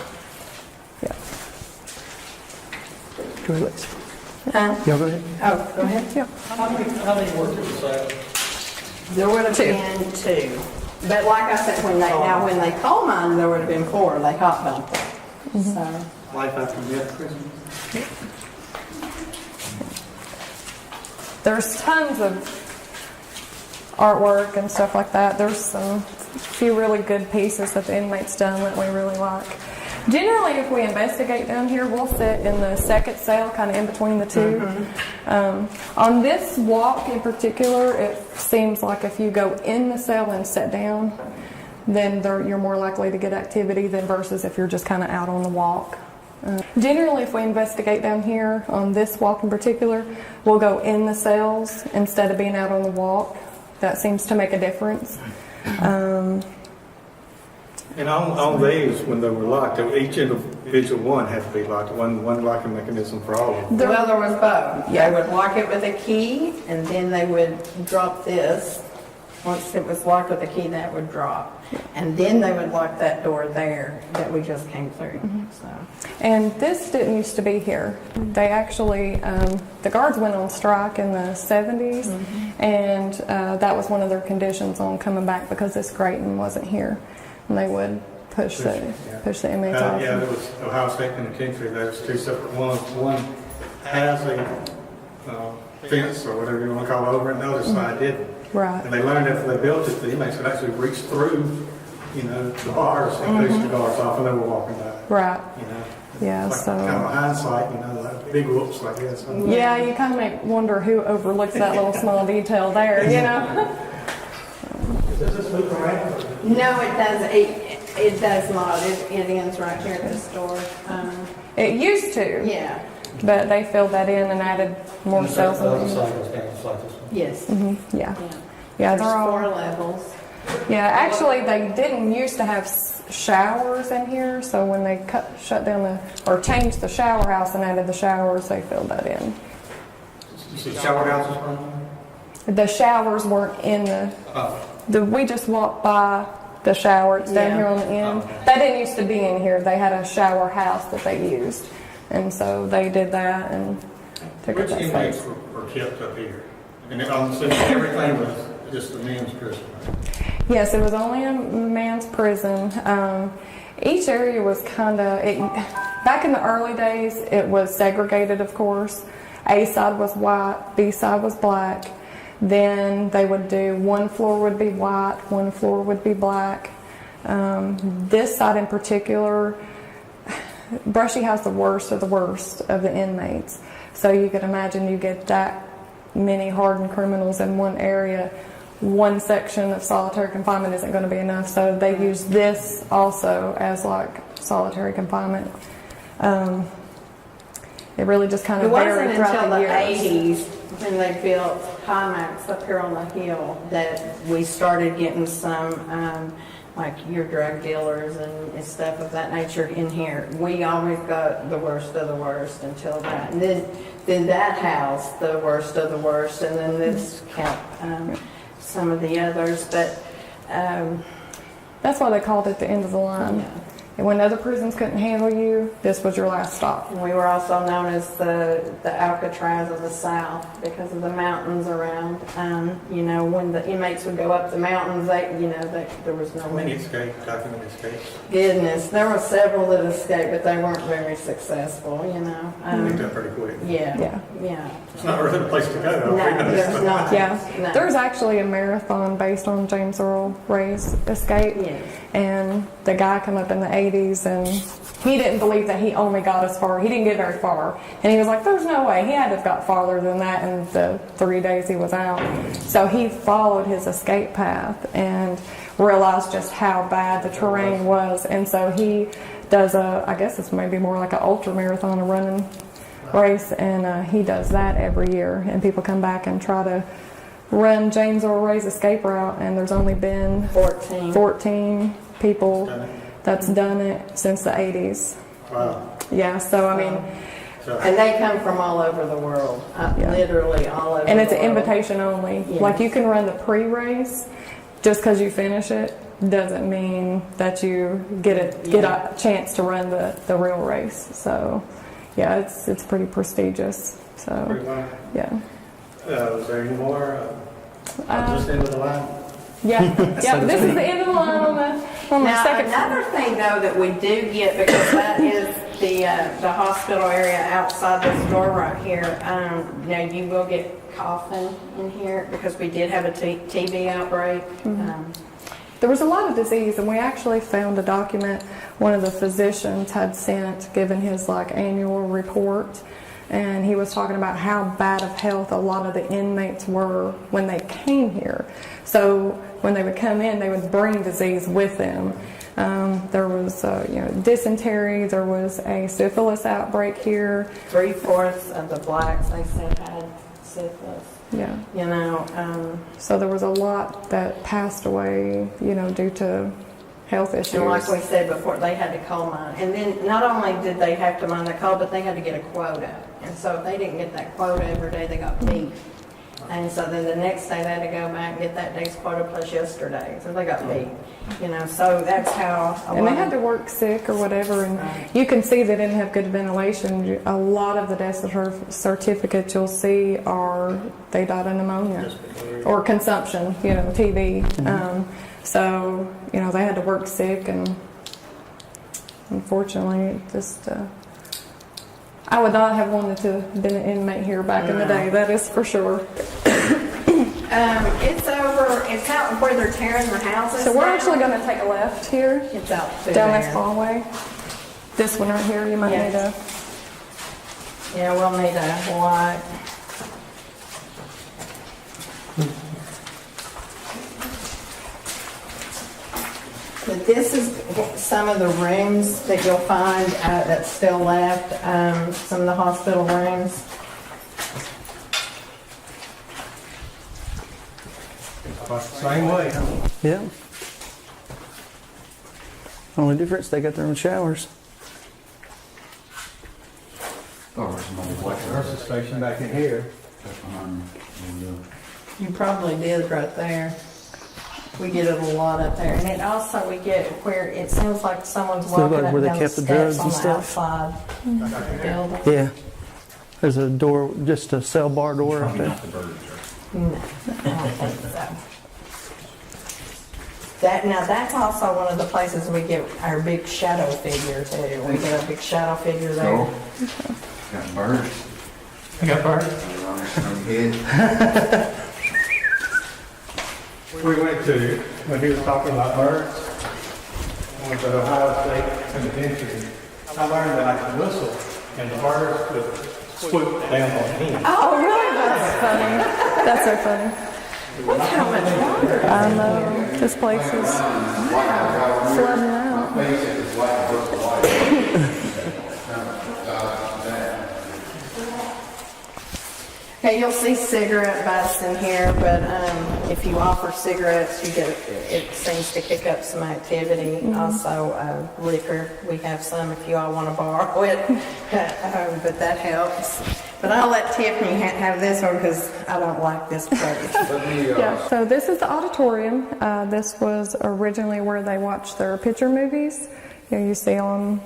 Speaker 3: Yeah.
Speaker 2: Go ahead, Lexi.
Speaker 4: Huh?
Speaker 2: Go ahead.
Speaker 4: Oh, go ahead.
Speaker 3: Yeah.
Speaker 6: How many workers was that?
Speaker 4: There would have been two. But like I said, when they coal mined, there would have been four. They hot bumped it. So.
Speaker 6: Life after death prison?
Speaker 3: There's tons of artwork and stuff like that. There's some few really good pieces that the inmates done that we really like. Generally, if we investigate down here, we'll sit in the second cell, kind of in between the two. On this walk in particular, it seems like if you go in the cell and sit down, then you're more likely to get activity than versus if you're just kind of out on the walk. Generally, if we investigate down here on this walk in particular, we'll go in the cells instead of being out on the walk. That seems to make a difference.
Speaker 1: And on these, when they were locked, each individual one had to be locked. One locking mechanism for all of them.
Speaker 4: Well, there was both. They would lock it with a key, and then they would drop this. Once it was locked with a key, that would drop. And then they would lock that door there that we just came through. So.
Speaker 3: And this didn't used to be here. They actually, the guards went on strike in the 70s, and that was one of their conditions on coming back because this grating wasn't here. And they would push the inmates off.
Speaker 1: Yeah, there was Ohio State Penitentiary. There's two separate ones. One has a fence or whatever you want to call it over, and the other side didn't.
Speaker 3: Right.
Speaker 1: And they learned after they built it, the inmates could actually reach through, the bars and push the guards off, and they were walking by.
Speaker 3: Right. Yeah,
Speaker 1: Like
Speaker 3: so.
Speaker 1: kind of a hindsight, like big whoops like this.
Speaker 3: Yeah, you kind of wonder who overlooks that little small detail there,
Speaker 1: Does this move around?
Speaker 4: No, it does. It does not. It ends right here at this door.
Speaker 3: It used to.
Speaker 4: Yeah.
Speaker 3: But they filled that in and added more cells.
Speaker 6: The other side goes down just like this one.
Speaker 4: Yes.
Speaker 3: Yeah.
Speaker 4: Yeah.
Speaker 3: They're
Speaker 4: There's
Speaker 3: all.
Speaker 4: 4 levels.
Speaker 3: Yeah, actually, they didn't used to have showers in here, so when they shut down or changed the shower house and added the showers, they filled that in.
Speaker 1: You see shower houses running?
Speaker 3: The showers weren't in we just walked by the shower. It's down here on the end. That didn't used to be in here. They had a shower house that they used, and so they did that. And took
Speaker 6: Which
Speaker 3: up that
Speaker 6: inmates
Speaker 3: space.
Speaker 6: were kept up here? And I'm assuming everything was just the men's prison.
Speaker 3: Yes, it was only a man's prison. Each area was kind of, back in the early days, it was segregated, of course. A side was white, B side was black. Then they would do one floor would be white, one floor would be black. This side in particular, Brushy has the worst of the inmates. So you could imagine you get that many hardened criminals in one area. One section of solitary confinement isn't going to be enough, so they use this also as like solitary confinement. It really just kind
Speaker 4: It
Speaker 3: of
Speaker 4: wasn't
Speaker 3: varied
Speaker 4: until
Speaker 3: throughout
Speaker 4: the
Speaker 3: the years.
Speaker 4: 80s when they built Climax up here on the hill that we started getting some, like your drug dealers and stuff of that nature in here. We always got the worst of the worst until that. And then that house, the worst of the worst, and then this kept some of the others. But
Speaker 3: That's why they called it the end of the line.
Speaker 4: yeah.
Speaker 3: And when other prisons couldn't handle you, this was your last stop.
Speaker 4: And we were also known as the Alcatraz of the South because of the mountains around. You know, when the inmates would go up the mountains, there was no
Speaker 6: How many escaped, documented escapes?
Speaker 4: goodness. There were several that escaped, but they weren't very successful. You know.
Speaker 6: Picked up pretty quick.
Speaker 3: Yeah.
Speaker 4: Yeah.
Speaker 6: It's not really a place to go.
Speaker 4: No, there's not.
Speaker 3: Yeah,
Speaker 4: No.
Speaker 3: there's actually a marathon based on James Earl Ray's escape,
Speaker 4: Yes.
Speaker 3: and the guy came up in the 80s, and he didn't believe that he only got as far. He didn't get very far, and he was like, "There's no way." He had to have got farther than that in the 3 days he was out. So he followed his escape path and realized just how bad the terrain was, and so he does I guess it's maybe more like an ultra marathon, a running race, and he does that every year, and people come back and try to run James Earl Ray's escape route, and there's only been 14 people that's done it since the 80s.
Speaker 6: Wow.
Speaker 3: Yeah, so I mean,
Speaker 6: So,
Speaker 4: And they come from all over the world,
Speaker 3: Yeah.
Speaker 4: literally all over.
Speaker 3: and it's
Speaker 4: the
Speaker 3: an
Speaker 4: world.
Speaker 3: invitation only.
Speaker 4: Yes.
Speaker 3: Like you can run the pre-race, just because you finish it doesn't mean that you get a chance to run the real race. So yeah, it's pretty prestigious. So
Speaker 6: pretty well.
Speaker 3: yeah.
Speaker 6: Was there any more? Just into the line?
Speaker 3: Yeah, yeah. This is the end of the line on the
Speaker 4: Now,
Speaker 3: second.
Speaker 4: another thing though that we do get, because that is the hospital area outside this door right here. Now you will get coughing in here because we did have a TB outbreak.
Speaker 3: There was a lot of disease, and we actually found a document one of the physicians had sent, given his like annual report, and he was talking about how bad of health a lot of the inmates were when they came here. So when they would come in, they would bring disease with them. There was dysentery. There was a syphilis outbreak here.
Speaker 4: 3/4 of the blacks they said had syphilis.
Speaker 3: Yeah.
Speaker 4: You know,
Speaker 3: So there was a lot that passed away, due to health issues.
Speaker 4: and like we said before, they had to coal mine. And then not only did they have to mine the coal, but they had to get a quota. And so if they didn't get that quota every day, they got beat. And so then the next day they had to go back and get that day's quota plus yesterday. So they got beat. So that's how.
Speaker 3: And they had to work sick or whatever, and you can see they didn't have good ventilation. A lot of the death certificates you'll see are they died of pneumonia or consumption, TB. So they had to work sick, and unfortunately, it just I would not have wanted to have been an inmate here back in the day. That is for sure.
Speaker 4: It's out where they're tearing the houses.
Speaker 3: So we're
Speaker 4: down.
Speaker 3: actually going to take a left here
Speaker 4: It's out through
Speaker 3: down
Speaker 4: there.
Speaker 3: this hallway. This one right here, you might
Speaker 4: Yes.
Speaker 3: need a.
Speaker 4: Yeah, we'll need a light. But this is some of the rooms that you'll find that's still left, some of the hospital rooms.
Speaker 1: Same way, huh?
Speaker 2: Yeah. Only difference, they got their own showers.
Speaker 1: Nurse's station back in here.
Speaker 4: You probably did right there. We get it a lot up there. And it also, we get where it sounds like someone's
Speaker 2: So
Speaker 4: walking
Speaker 2: like
Speaker 4: up
Speaker 2: where they
Speaker 4: down the
Speaker 2: kept the
Speaker 4: steps
Speaker 2: drugs
Speaker 4: on
Speaker 2: and
Speaker 4: the
Speaker 2: stuff?
Speaker 4: outside of the building.
Speaker 2: Yeah. There's a door, just a cell bar door up
Speaker 5: Probably
Speaker 2: there.
Speaker 5: not the birds, right?
Speaker 4: No, I don't think so. That's also one of the places we get our big shadow figure too. We get a big shadow figure there.
Speaker 7: Got birds.
Speaker 1: You got birds?
Speaker 7: I'm good.
Speaker 1: We went to, when he was talking about birds, I went to Ohio State Penitentiary. I learned that I could whistle and the birds would swoop down on him.
Speaker 3: Oh, really? That's funny. That's so funny.
Speaker 4: Look how much water.
Speaker 3: I know. This place is flooding out.
Speaker 4: Okay, you'll see cigarette butts in here, but if you offer cigarettes, it seems to kick up some activity. Also, liquor, we have some if you all want to borrow it, but that helps. But I'll let Tiffany have this one because I don't like this place.
Speaker 3: Yeah, so this is the auditorium. This was originally where they watched their picture movies. You see on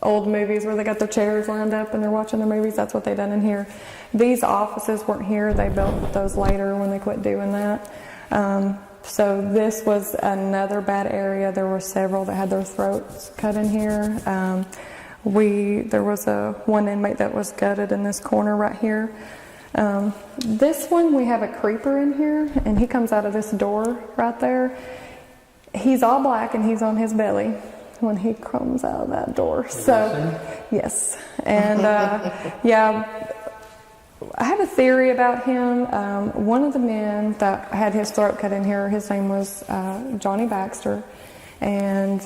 Speaker 3: old movies where they got their chairs lined up and they're watching their movies. That's what they done in here. These offices weren't here. They built those later when they quit doing that. So this was another bad area. There were several that had their throats cut in here. There was one inmate that was gutted in this corner right here. This one, we have a creeper in here, and he comes out of this door right there. He's all black, and he's on his belly when he comes out of that door. So, yes. And, yeah, I have a theory about him. One of the men that had his throat cut in here, his name was Johnny Baxter. And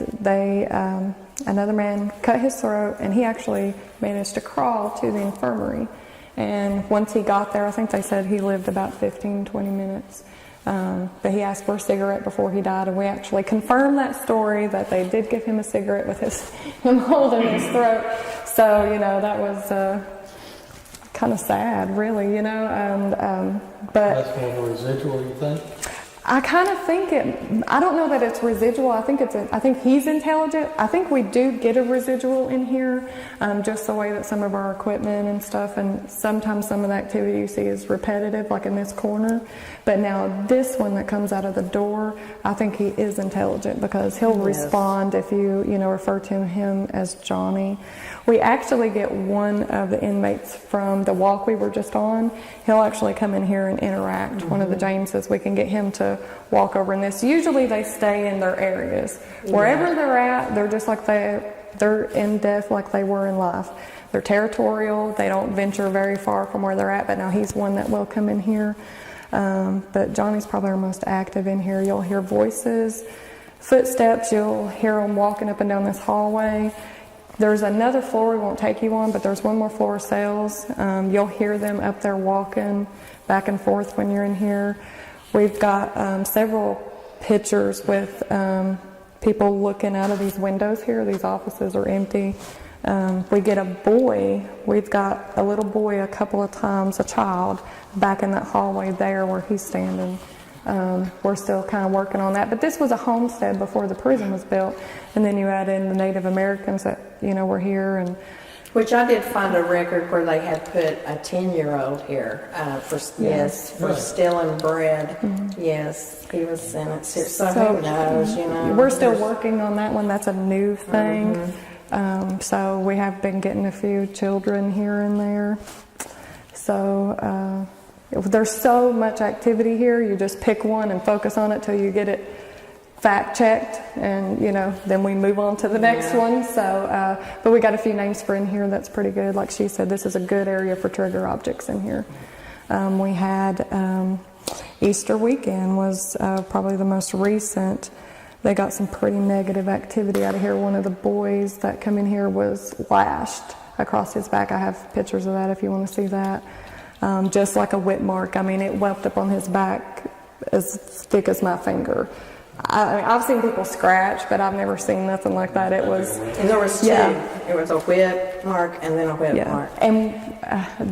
Speaker 3: another man cut his throat, and he actually managed to crawl to the infirmary. And once he got there, I think they said he lived about 15, 20 minutes. But he asked for a cigarette before he died, and we actually confirmed that story, that they did give him a cigarette with him holding his throat. So, that was kind of sad, really, but
Speaker 6: That's more of a residual, you think?
Speaker 3: I kind of think I don't know that it's residual. I think he's intelligent. I think we do get a residual in here, just the way that some of our equipment and stuff, and sometimes some of the activity you see is repetitive, like in this corner. But now this one that comes out of the door, I think he is intelligent because he'll respond if you refer to him as Johnny. We actually get one of the inmates from the walk we were just on. He'll actually come in here and interact. One of the Jameses, we can get him to walk over in this. Usually they stay in their areas. Wherever they're at, they're just like they're in death like they were in life. They're territorial. They don't venture very far from where they're at, but now he's one that will come in here. But Johnny's probably our most active in here. You'll hear voices, footsteps. You'll hear them walking up and down this hallway. There's another floor we won't take you on, but there's one more floor of cells. You'll hear them up there walking back and forth when you're in here. We've got several pictures with people looking out of these windows here. These offices are empty. We get a boy. We've got a little boy a couple of times, a child, back in that hallway there where he's standing. We're still kind of working on that. But this was a homestead before the prison was built. And then you add in the Native Americans that, were here. And
Speaker 4: Which I did find a record where they had put a 10-year-old here for stealing bread.
Speaker 3: Mm-hmm.
Speaker 4: Yes, he was sentenced here. So who knows,
Speaker 3: We're still working on that one. That's a new thing. So we have been getting a few children here and there. So there's so much activity here. You just pick one and focus on it till you get it fact checked, and then we move on to the next one. So but we got a few names for in here that's pretty good. Like she said, this is a good area for trigger objects in here. We had Easter weekend was probably the most recent. They got some pretty negative activity out of here. One of the boys that come in here was lashed across his back. I have pictures of that if you want to see that. Just like a whip mark. I mean, it welt up on his back as thick as my finger. I've seen people scratch, but I've never seen nothing like that. It was,
Speaker 4: and there was two. It was a whip mark and then a whip mark.
Speaker 3: And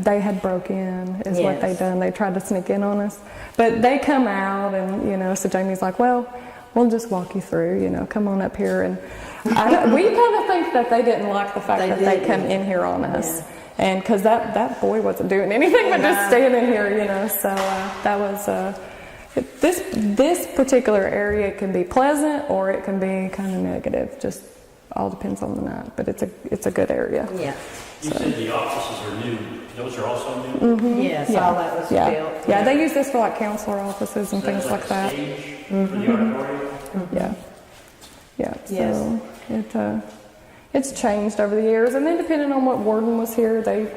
Speaker 3: they had broke in, is what they done. They tried to sneak in on us, but they come out, and so Jamie's like, well, we'll just walk you through. Come on up here, and We kind of think that they didn't like the fact that they
Speaker 4: didn't.
Speaker 3: come in here on us.
Speaker 4: Yeah.
Speaker 3: And because that boy wasn't doing anything but just standing here, so that was, this particular area can be pleasant or it can be kind of negative, just all depends on the night, but it's a good area.
Speaker 4: Yeah.
Speaker 5: You said the offices are new. Those are also new?
Speaker 4: Yes,
Speaker 3: Yeah.
Speaker 4: all that was
Speaker 3: Yeah.
Speaker 4: built.
Speaker 3: Yeah, they use this for like counselor offices and things like that.
Speaker 5: Stage for the auditorium?
Speaker 3: Yeah. Yeah.
Speaker 4: Yes.
Speaker 3: So it's changed over the years, and then depending on what warden was here, they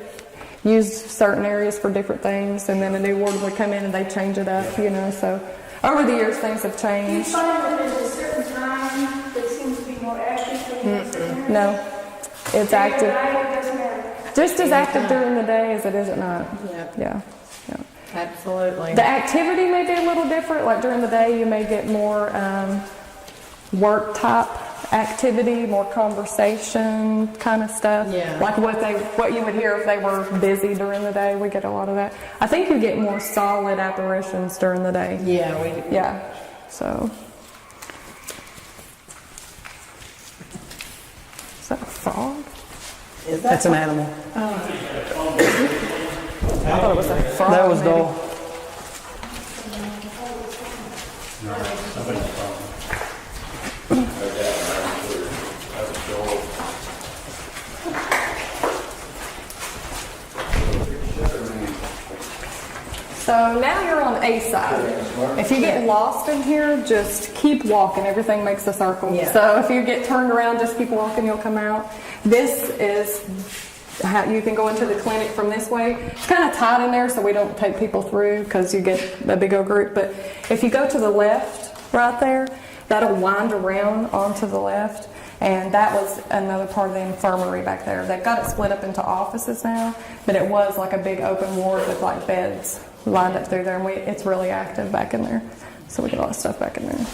Speaker 3: used certain areas for different things, and then a new warden would come in and they change it up, So over the years, things have
Speaker 8: Do you
Speaker 3: changed.
Speaker 8: find that there's a certain time that seems to be more active than the certain
Speaker 3: No, it's active.
Speaker 8: It doesn't matter.
Speaker 3: Just as active during the day as it is at night.
Speaker 4: Yeah,
Speaker 3: Yeah.
Speaker 4: absolutely.
Speaker 3: The activity may be a little different. Like during the day, you may get more work type activity, more conversation kind of stuff.
Speaker 4: Yeah.
Speaker 3: Like what you would hear if they were busy during the day. We get a lot of that. I think you get more solid apparitions during the day.
Speaker 4: Yeah, we.
Speaker 3: Yeah. So. Is that a frog?
Speaker 4: Is
Speaker 2: That's an animal.
Speaker 3: I thought it was a frog.
Speaker 2: That was
Speaker 3: maybe.
Speaker 2: dull.
Speaker 3: So now you're on A side. If you get lost in here, just keep walking. Everything makes a circle.
Speaker 4: Yeah.
Speaker 3: So if you get turned around, just keep walking, you'll come out. This is how you can go into the clinic from this way. It's kind of tight in there, so we don't take people through because you get a big old group. But if you go to the left right there, that'll wind around onto the left. And that was another part of the infirmary back there. They've got it split up into offices now, but it was like a big open ward with like beds lined up through there, and it's really active back in there. So we get a lot of stuff back in there.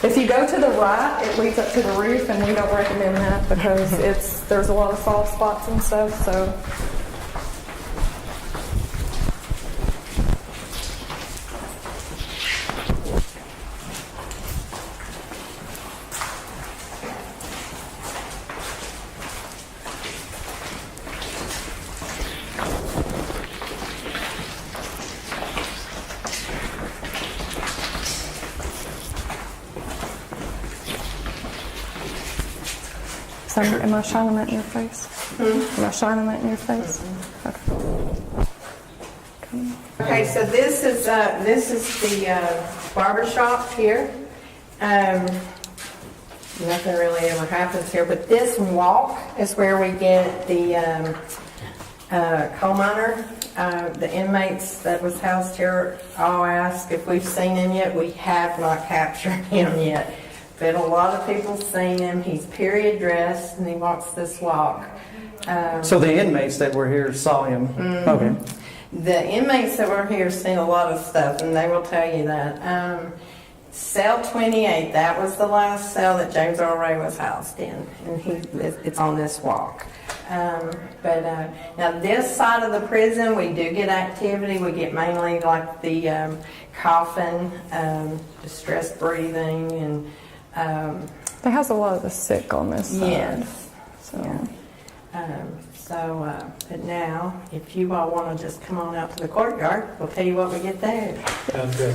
Speaker 3: If you go to the right, it leads up to the roof, and we don't recommend that because there's a lot of soft spots and stuff. So. So am I shining that in your face? Am I shining that in your face?
Speaker 4: Okay, so this is the barber shop here. Nothing really ever happens here, but this walk is where we get the coal miner. The inmates that was housed here all ask if we've seen him yet. We have not captured him yet, but a lot of people seen him. He's period dressed and he walks this walk.
Speaker 2: So the inmates that were here saw him. Okay.
Speaker 4: The inmates that were here seen a lot of stuff, and they will tell you that. Cell 28, that was the last cell that James Earl Ray was housed in, and it's on this walk. But now this side of the prison, we do get activity. We get mainly like the coughing, distressed breathing, and
Speaker 3: They house a lot of the sick on this side.
Speaker 4: yes.
Speaker 3: So.
Speaker 4: But now, if you all want to just come on out to the courtyard, we'll tell you what we get there.
Speaker 1: Sounds good.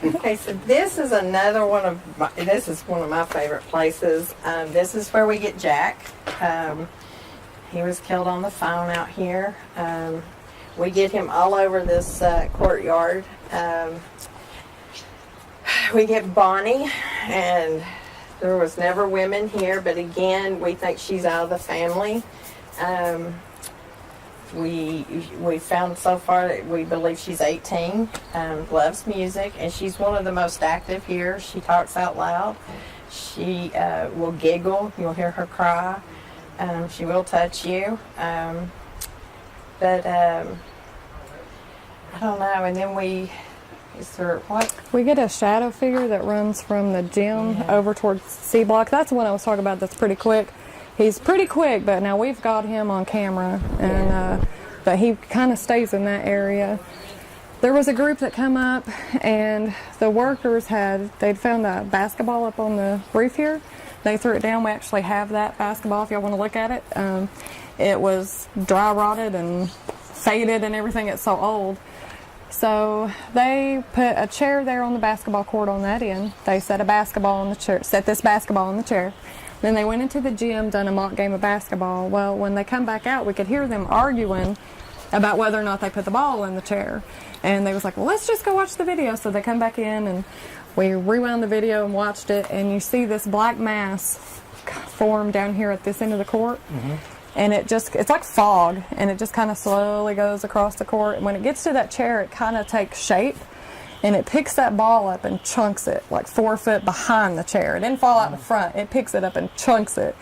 Speaker 4: Okay, so this is another one of my favorite places. This is where we get Jack. He was killed on the phone out here. We get him all over this courtyard. We get Bonnie, and there was never women here, but again, we think she's out of the family. We found so far that we believe she's 18, loves music, and she's one of the most active here. She talks out loud. She will giggle. You'll hear her cry. She will touch you. But I don't know. And then is there what?
Speaker 3: We get a shadow figure that runs from the gym over towards C Block. That's the one I was talking about that's pretty quick. He's pretty quick, but now we've got him on camera, and but he kind of stays in that area. There was a group that come up, and the workers they'd found a basketball up on the roof here. They threw it down. We actually have that basketball if y'all want to look at it. It was dry rotted and faded and everything. It's so old. So they put a chair there on the basketball court on that end. They set a basketball on the chair, set this basketball on the chair. Then they went into the gym, done a mock game of basketball. Well, when they come back out, we could hear them arguing about whether or not they put the ball in the chair. And they was like, well, let's just go watch the video. So they come back in, and we rewound the video and watched it. And you see this black mass form down here at this end of the court. Mm-hmm. And it's like fog, and it just kind of slowly goes across the court. And when it gets to that chair, it kind of takes shape, and it picks that ball up and chunks it like 4 foot behind the chair. It didn't fall out in front. It picks it up and chunks it.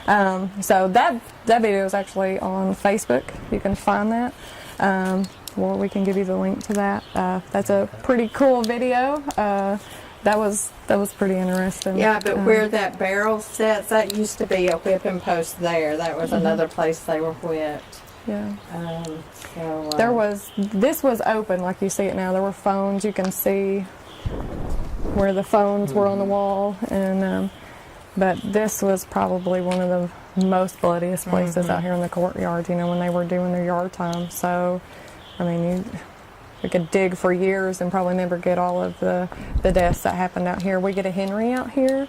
Speaker 3: So that video is actually on Facebook. You can find that. Well, we can give you the link to that. That's a pretty cool video. That was pretty interesting.
Speaker 4: Yeah, but where that barrel sits, that used to be a whipping post there. That was another place they were whipped.
Speaker 3: Yeah.
Speaker 4: So,
Speaker 3: this was open like you see it now. There were phones. You can see where the phones were on the wall, and but this was probably one of the most bloodiest places out here in the courtyard. You know, when they were doing their yard time. So, I mean, we could dig for years and probably never get all of the deaths that happened out here. We get a Henry out here.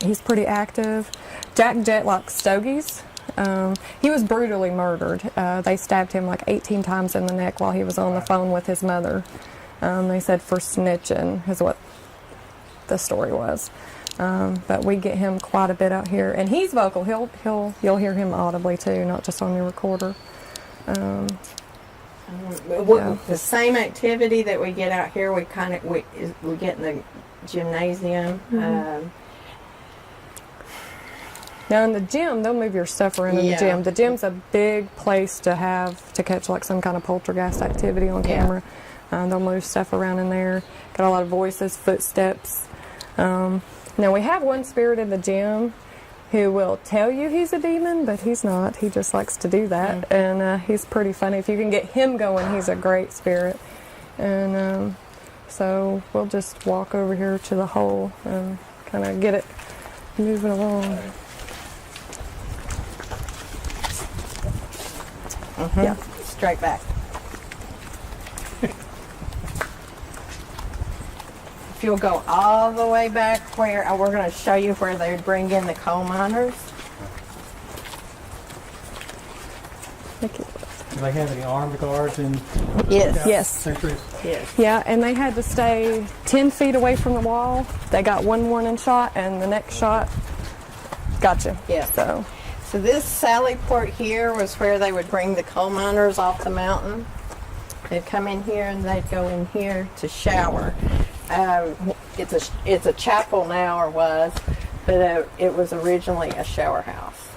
Speaker 3: He's pretty active. Jack Jetlock Stogies. He was brutally murdered. They stabbed him like 18 times in the neck while he was on the phone with his mother. They said for snitching is what the story was. But we get him quite a bit out here, and he's vocal. You'll hear him audibly too, not just on your recorder.
Speaker 4: The same activity that we get out here, we get in the gymnasium.
Speaker 3: Now in the gym, they'll move your stuff around in the gym. The gym's a big place to catch like some kind of poltergeist activity on camera. They'll move stuff around in there. Got a lot of voices, footsteps. Now we have one spirit in the gym who will tell you he's a demon, but he's not. He just likes to do that, and he's pretty funny. If you can get him going, he's a great spirit. And so we'll just walk over here to the hole and kind of get it moving along.
Speaker 4: Yeah, straight back. If you'll go all the way back where we're going to show you where they would bring in the coal miners.
Speaker 3: Thank you.
Speaker 1: Do they have any armed guards in
Speaker 3: Yes.
Speaker 1: centuries?
Speaker 4: Yes.
Speaker 3: Yeah, and they had to stay 10 feet away from the wall. They got one warning shot, and the next shot got you.
Speaker 4: Yeah. So this Sally Port here was where they would bring the coal miners off the mountain. They'd come in here and they'd go in here to shower. It's a chapel now, or was, but it was originally a shower house.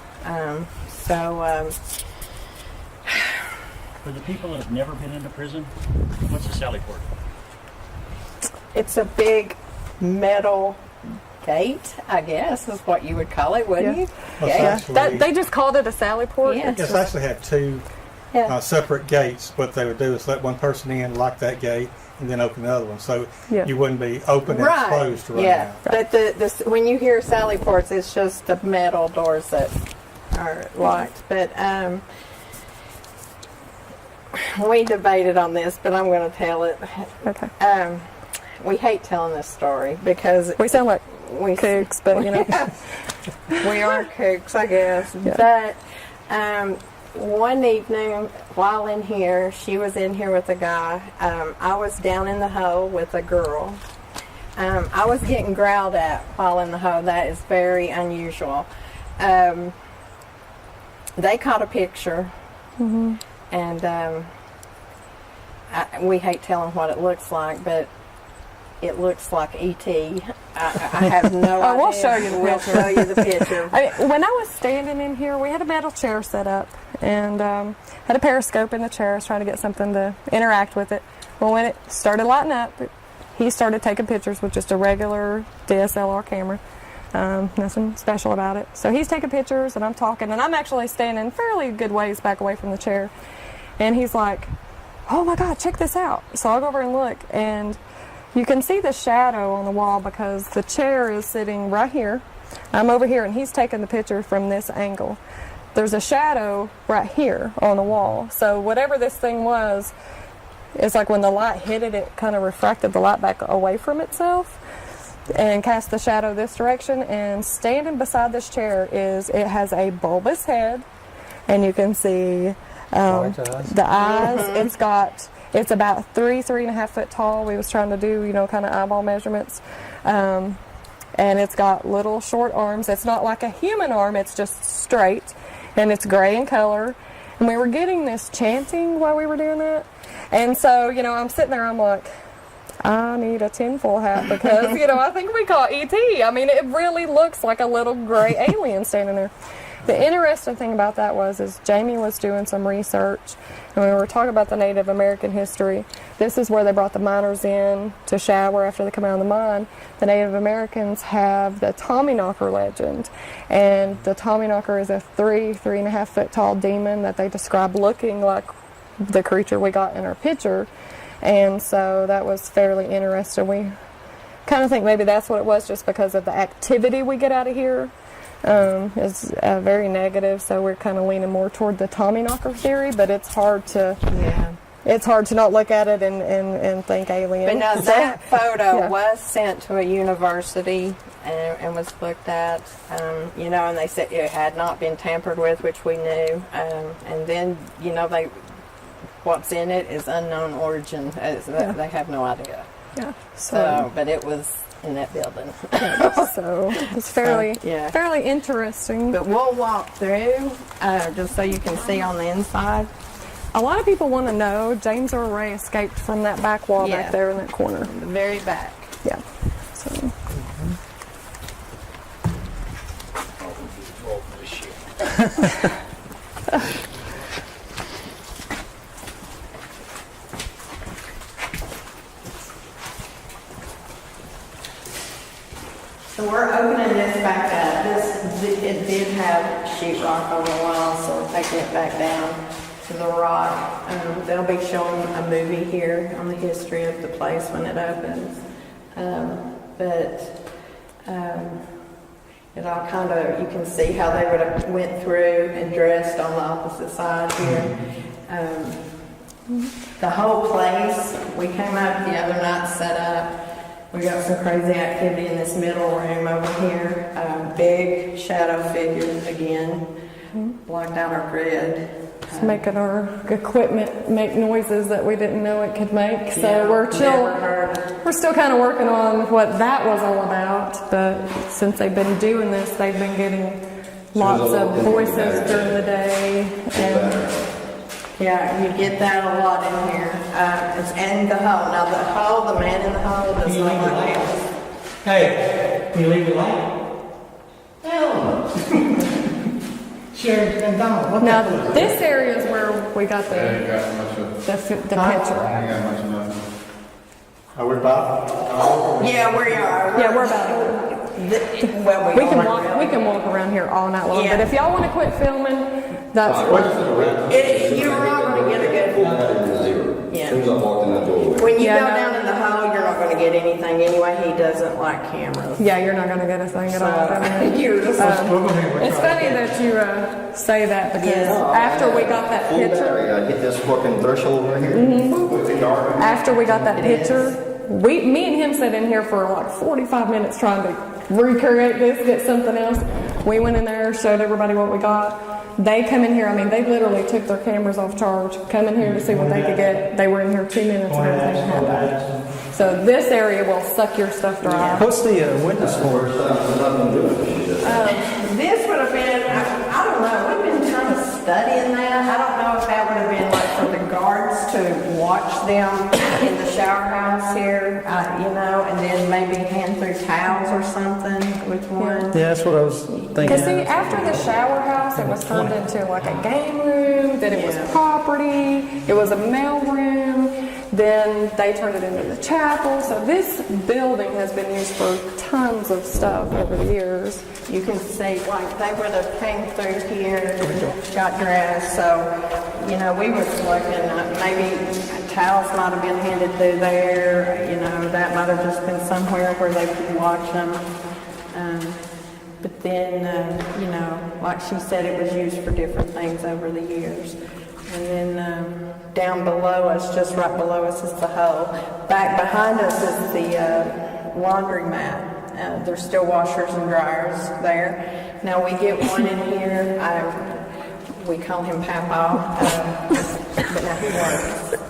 Speaker 5: For the people that have never been into prison, what's a Sally Port?
Speaker 4: It's a big metal gate, I guess, is what you would call it, wouldn't you?
Speaker 1: Well,
Speaker 4: Yeah.
Speaker 3: They just called it a Sally Port.
Speaker 4: Yeah.
Speaker 1: It's actually had two separate gates. What they would do is let one person in, lock that gate, and then open the other one. So you wouldn't be open and closed to run out.
Speaker 4: But when you hear Sally Ports, it's just the metal doors that are locked. But we debated on this, but I'm going to tell it.
Speaker 3: Okay.
Speaker 4: We hate telling this story because
Speaker 3: We sound like kooks, but you know.
Speaker 4: we are kooks, I guess. Yeah. But one evening while in here, she was in here with a guy. I was down in the hole with a girl. I was getting growled at while in the hole. That is very unusual. They caught a picture, and we hate telling what it looks like, but it looks like E.T. I have no idea.
Speaker 3: Oh, we'll show you the
Speaker 4: We'll
Speaker 3: picture.
Speaker 4: show you the picture.
Speaker 3: When I was standing in here, we had a metal chair set up and had a periscope in the chair. I was trying to get something to interact with it. Well, when it started lighting up, he started taking pictures with just a regular DSLR camera. Nothing special about it. So he's taking pictures and I'm talking, and I'm actually standing fairly good ways back away from the chair. And he's like, oh my God, check this out. So I'll go over and look, and you can see the shadow on the wall because the chair is sitting right here. I'm over here and he's taking the picture from this angle. There's a shadow right here on the wall. So whatever this thing was, it's like when the light hit it, it kind of refracted the light back away from itself and cast the shadow this direction. And standing beside this chair it has a bulbous head, and you can see the eyes. It's about 3.5 foot tall. We was trying to do, kind of eyeball measurements. And it's got little short arms. It's not like a human arm, it's just straight. And it's gray in color. And we were getting this chanting while we were doing that. And so, I'm sitting there, I'm like, I need a tinfoil hat because, I think we caught E.T. I mean, it really looks like a little gray alien standing there. The interesting thing about that is Jamie was doing some research, and we were talking about the Native American history. This is where they brought the miners in to shower after they come out of the mine. The Native Americans have the Tommyknocker legend, and the Tommyknocker is a 3.5 foot tall demon that they describe looking like the creature we got in our picture. And so that was fairly interesting. We kind of think maybe that's what it was, just because of the activity we get out of here. Is very negative, so we're kind of leaning more toward the Tommyknocker theory, but it's hard to not look at it and think alien.
Speaker 4: But now that photo
Speaker 3: Yeah.
Speaker 4: was sent to a university and was looked at, and they said it had not been tampered with, which we knew, and then what's in it is unknown origin. They have no idea.
Speaker 3: Yeah.
Speaker 4: So, but it was in that building.
Speaker 3: So it's fairly interesting.
Speaker 4: But we'll walk through just so you can see on the inside.
Speaker 3: A lot of people want to know James or Ray escaped from that back wall
Speaker 4: Yeah.
Speaker 3: back there in that corner.
Speaker 4: The very back.
Speaker 3: Yeah. So.
Speaker 4: So we're opening this back up. It did have sheetrock on the wall, so we're taking it back down to the rock. They'll be showing a movie here on the history of the place when it opens. It all kind of, you can see how they would have went through and dressed on the opposite side here. The whole place, we came up the other night, set up. We got some crazy activity in this middle room over here. Big shadow figure again, blocked out our grid.
Speaker 3: It's making our equipment make noises that we didn't know it could make. So
Speaker 4: Yeah,
Speaker 3: we're still kind of working on what that was all about. But since they've been doing this, they've been getting lots of voices during the day. And
Speaker 4: Yeah, you get that a lot in here. It's in the hole. Now the man in the hole does not like it.
Speaker 6: Hey, you leave it light? Hell no. Sharon and Donald, what
Speaker 3: now
Speaker 6: the fuck?
Speaker 3: this area is where we got
Speaker 7: I ain't
Speaker 3: the
Speaker 7: got much of,
Speaker 3: picture.
Speaker 7: I ain't got much of nothing.
Speaker 6: Are we about?
Speaker 4: Yeah, we are.
Speaker 3: Yeah, we're about.
Speaker 4: Well,
Speaker 3: We can walk around here all night long.
Speaker 4: Yeah.
Speaker 3: But if y'all want to quit filming, that's
Speaker 4: You're not going to get a good. Yeah.
Speaker 9: As soon as I walked in that doorway.
Speaker 4: When you
Speaker 3: Yeah,
Speaker 4: go
Speaker 3: no.
Speaker 4: down in the hole, you're not going to get anything anyway. He doesn't like cameras.
Speaker 3: yeah, you're not going to get a thing at all.
Speaker 4: So, you're just
Speaker 3: It's funny that you say that because after we got that
Speaker 9: Full
Speaker 3: picture,
Speaker 9: battery, I get this fucking threshold right here.
Speaker 3: after we got that picture, me and him sat in here for like 45 minutes trying to recreate this, get something else. We went in there, showed everybody what we got. They come in here, I mean, they literally took their cameras off charge, come in here to see what they could get. They were in here 2 minutes and everything happened. So this area will suck your stuff dry.
Speaker 2: What's the witness for?
Speaker 4: This would have been, I don't know, we've been kind of studying that. I don't know if that would have been like for the guards to watch them in the shower house here, and then maybe hand through towels or something with one.
Speaker 2: Yeah, that's what I was thinking.
Speaker 3: Because see, after the shower house, it was turned into like a game room, then it was property, it was a mail room, then they turned it into the chapel. So this building has been used for tons of stuff over the years.
Speaker 4: You can see, like, they would have came through here and got dressed. So, we was looking at maybe towels might have been handed through there. That might have just been somewhere where they could watch them. But then, like she said, it was used for different things over the years. And then down below us, just right below us, is the hole. Back behind us is the laundromat. There's still washers and dryers there. Now we get one in here. We call him Papa, but now he works.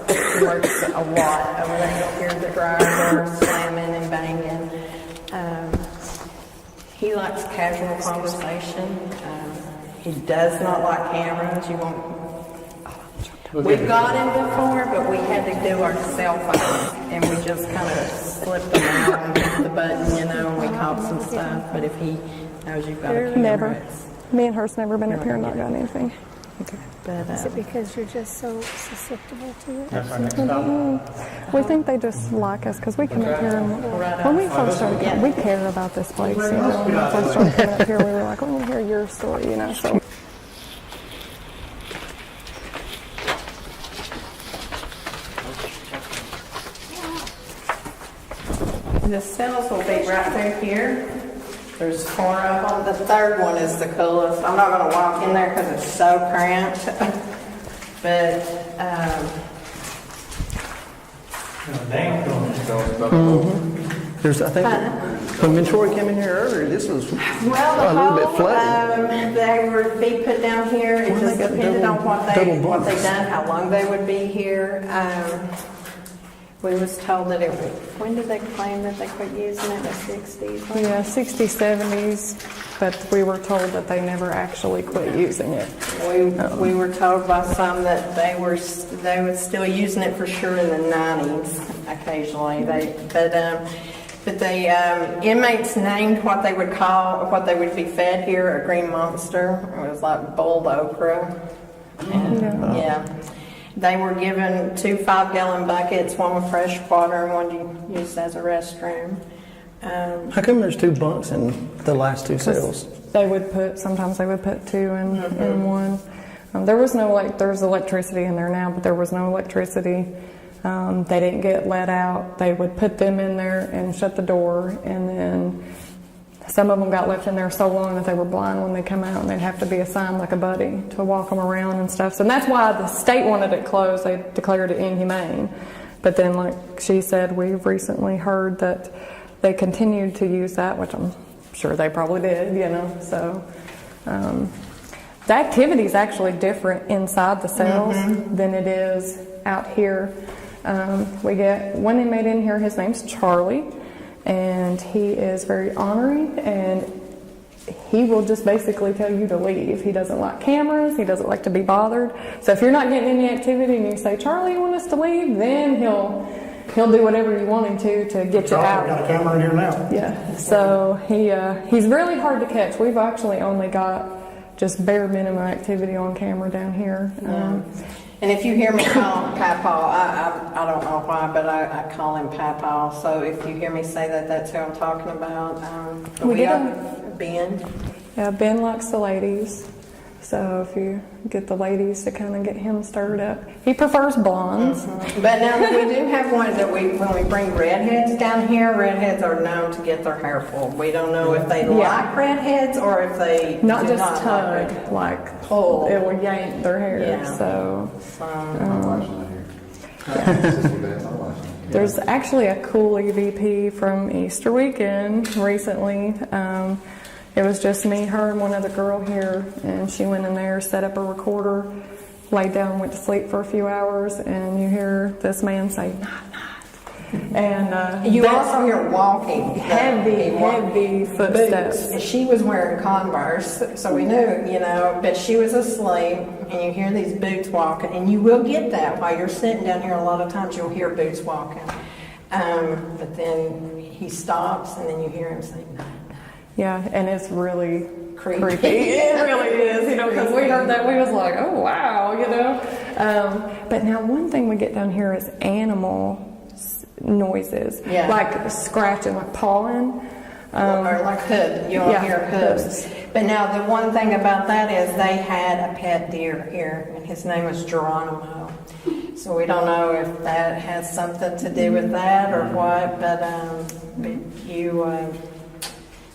Speaker 4: He works a lot over there. You'll hear the dryer door slamming and banging. He likes casual conversation. He does not like cameras. You won't. We've got him before, but we had to do our cell phones, and we just kind of slipped them out and hit the button, and we caught some stuff. But if he knows you've got a camera,
Speaker 3: Never. Me and her's never been up here and not got anything.
Speaker 4: But,
Speaker 8: Is it because you're just so susceptible to it?
Speaker 1: That's our next stop.
Speaker 3: We think they just like us because we come up here and when we first started coming, we care about this place. When we first started coming up here, we were like, we want to hear your story, So.
Speaker 4: the cells will be right through here. There's 4 of them. The third one is the coolest. I'm not going to walk in there because it's so cramped. But
Speaker 2: There's, I think, when Troy came in here earlier, this was a little bit flat.
Speaker 4: They would be put down here. It just
Speaker 2: they got
Speaker 4: depended on what they
Speaker 2: bunks.
Speaker 4: done, how long they would be here. We was told that when did they claim that they quit using it? The 60s?
Speaker 3: Yeah, 60s, 70s, but we were told that they never actually quit using it.
Speaker 4: We were told by some that they were still using it for sure in the 90s occasionally. But the inmates named what they would be fed here a green monster. It was like boiled okra. And, yeah. They were given 2 5-gallon buckets, one with fresh water and one used as a restroom.
Speaker 2: How come there's 2 bunks in the last 2 cells?
Speaker 3: Sometimes they would put 2 in one. There was there's electricity in there now, but there was no electricity. They didn't get let out. They would put them in there and shut the door, and then some of them got left in there so long that they were blind when they come out, and they'd have to be assigned like a buddy to walk them around and stuff. So that's why the state wanted it closed. They declared it inhumane. But then, like she said, we've recently heard that they continued to use that, which I'm sure they probably did, So the activity is actually different inside the cells than it is out here. We get one inmate in here. His name's Charlie. And he is very honoring, and he will just basically tell you to leave. He doesn't like cameras. He doesn't like to be bothered. So if you're not getting any activity and you say, Charlie, you want us to leave? Then he'll do whatever you want him to get you out.
Speaker 6: Got a camera in here now.
Speaker 3: Yeah. So he's really hard to catch. We've actually only got just bare minimum activity on camera down here.
Speaker 4: And if you hear me call him Papa, I don't know why, but I call him Papa. So if you hear me say that, that's who I'm talking about. Ben.
Speaker 3: Yeah, Ben likes the ladies. So if you get the ladies to kind of get him stirred up. He prefers blondes.
Speaker 4: But now we do have one that when we bring redheads down here, redheads are known to get their hair pulled. We don't know if they like redheads or if they
Speaker 3: not
Speaker 4: do
Speaker 3: just
Speaker 4: not
Speaker 3: tug, like
Speaker 4: pull.
Speaker 3: It will yank their hair.
Speaker 4: Yeah.
Speaker 3: So
Speaker 7: Yeah.
Speaker 3: there's actually a cool EVP from Easter weekend recently. It was just me, her, and one other girl here, and she went in there, set up a recorder, laid down, went to sleep for a few hours, and you hear this man say, "Night, night." And
Speaker 4: You
Speaker 3: that's
Speaker 4: also hear walking.
Speaker 3: heavy footsteps.
Speaker 4: Boots. She was wearing Converse, so we knew, but she was asleep, and you hear these boots walking, and you will get that while you're sitting down here. A lot of times you'll hear boots walking. But then he stops, and then you hear him say, no.
Speaker 3: Yeah, and it's really
Speaker 4: Creepy.
Speaker 3: It really is, because we heard that, we was like, oh wow, But now one thing we get down here is animal noises,
Speaker 4: Yeah.
Speaker 3: like scratching, like pawing.
Speaker 4: Or like hooves. You'll
Speaker 3: yeah,
Speaker 4: hear hooves. But now the one thing about that is they had a pet deer here, and his name was Geronimo. So we don't know if that has something to do with that or what, but you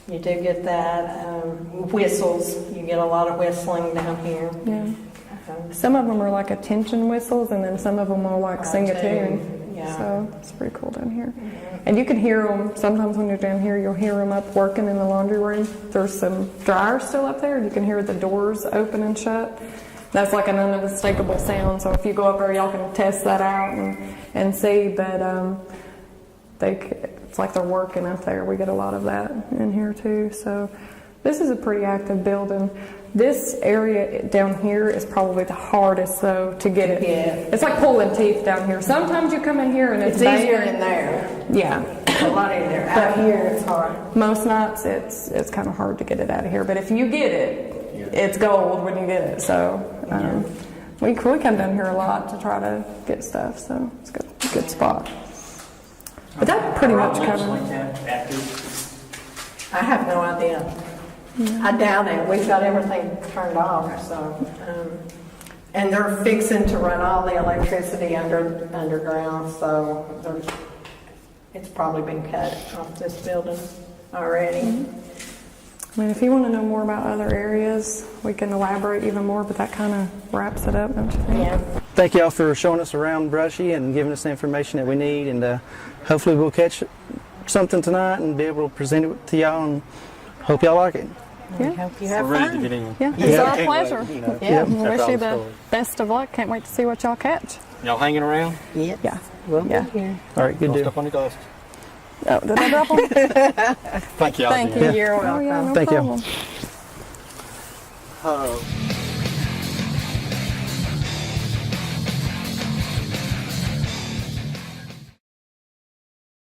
Speaker 4: do get that. Whistles. You get a lot of whistling down here.
Speaker 3: Yeah. Some of them are like attention whistles, and then some of them are like sing a tune.
Speaker 4: Yeah.
Speaker 3: So it's pretty cool down here. And you can hear them, sometimes when you're down here, you'll hear them up working in the laundry room. There's some dryers still up there, and you can hear the doors open and shut. That's like an unmistakable sound, so if you go up there, y'all can test that out and see, but it's like they're working up there. We get a lot of that in here too. So this is a pretty active building. This area down here is probably the hardest though to get it.
Speaker 4: Yeah.
Speaker 3: It's like pulling teeth down here. Sometimes you come in here and
Speaker 4: It's easier in there.
Speaker 3: Yeah.
Speaker 4: A lot easier. Out here it's hard.
Speaker 3: Most nights it's kind of hard to get it out of here, but if you get it, it's gold when you get it. So we come down here a lot to try to get stuff. So it's a good spot. But that pretty much covers it.
Speaker 4: I have no idea. I doubt it. We've got everything turned off, so and they're fixing to run all the electricity underground, so it's probably been cut off this building already.
Speaker 3: I mean, if you want to know more about other areas, we can elaborate even more, but that kind of wraps it up, don't you think?
Speaker 4: Yeah.
Speaker 2: Thank y'all for showing us around Brushy and giving us the information that we need, and hopefully we'll catch something tonight and be able to present it to y'all, and hope y'all like it.
Speaker 3: Yeah.
Speaker 4: Hope you have
Speaker 5: We're ready to
Speaker 4: fun.
Speaker 5: get in.
Speaker 3: Yeah, it's our pleasure.
Speaker 4: Yeah.
Speaker 3: We wish you the best of luck. Can't wait to see what y'all catch.
Speaker 5: Y'all hanging around?
Speaker 4: Yes.
Speaker 3: Yeah.
Speaker 4: We'll
Speaker 3: Yeah.
Speaker 4: be here.
Speaker 2: All right, good
Speaker 5: Don't
Speaker 2: deal.
Speaker 5: step on the dust.
Speaker 3: Oh, did I drop them?
Speaker 5: Thank y'all.
Speaker 3: Thank you.
Speaker 5: again.
Speaker 4: You're
Speaker 3: Oh, yeah,
Speaker 4: welcome.
Speaker 3: no
Speaker 2: Thank you.
Speaker 3: problem.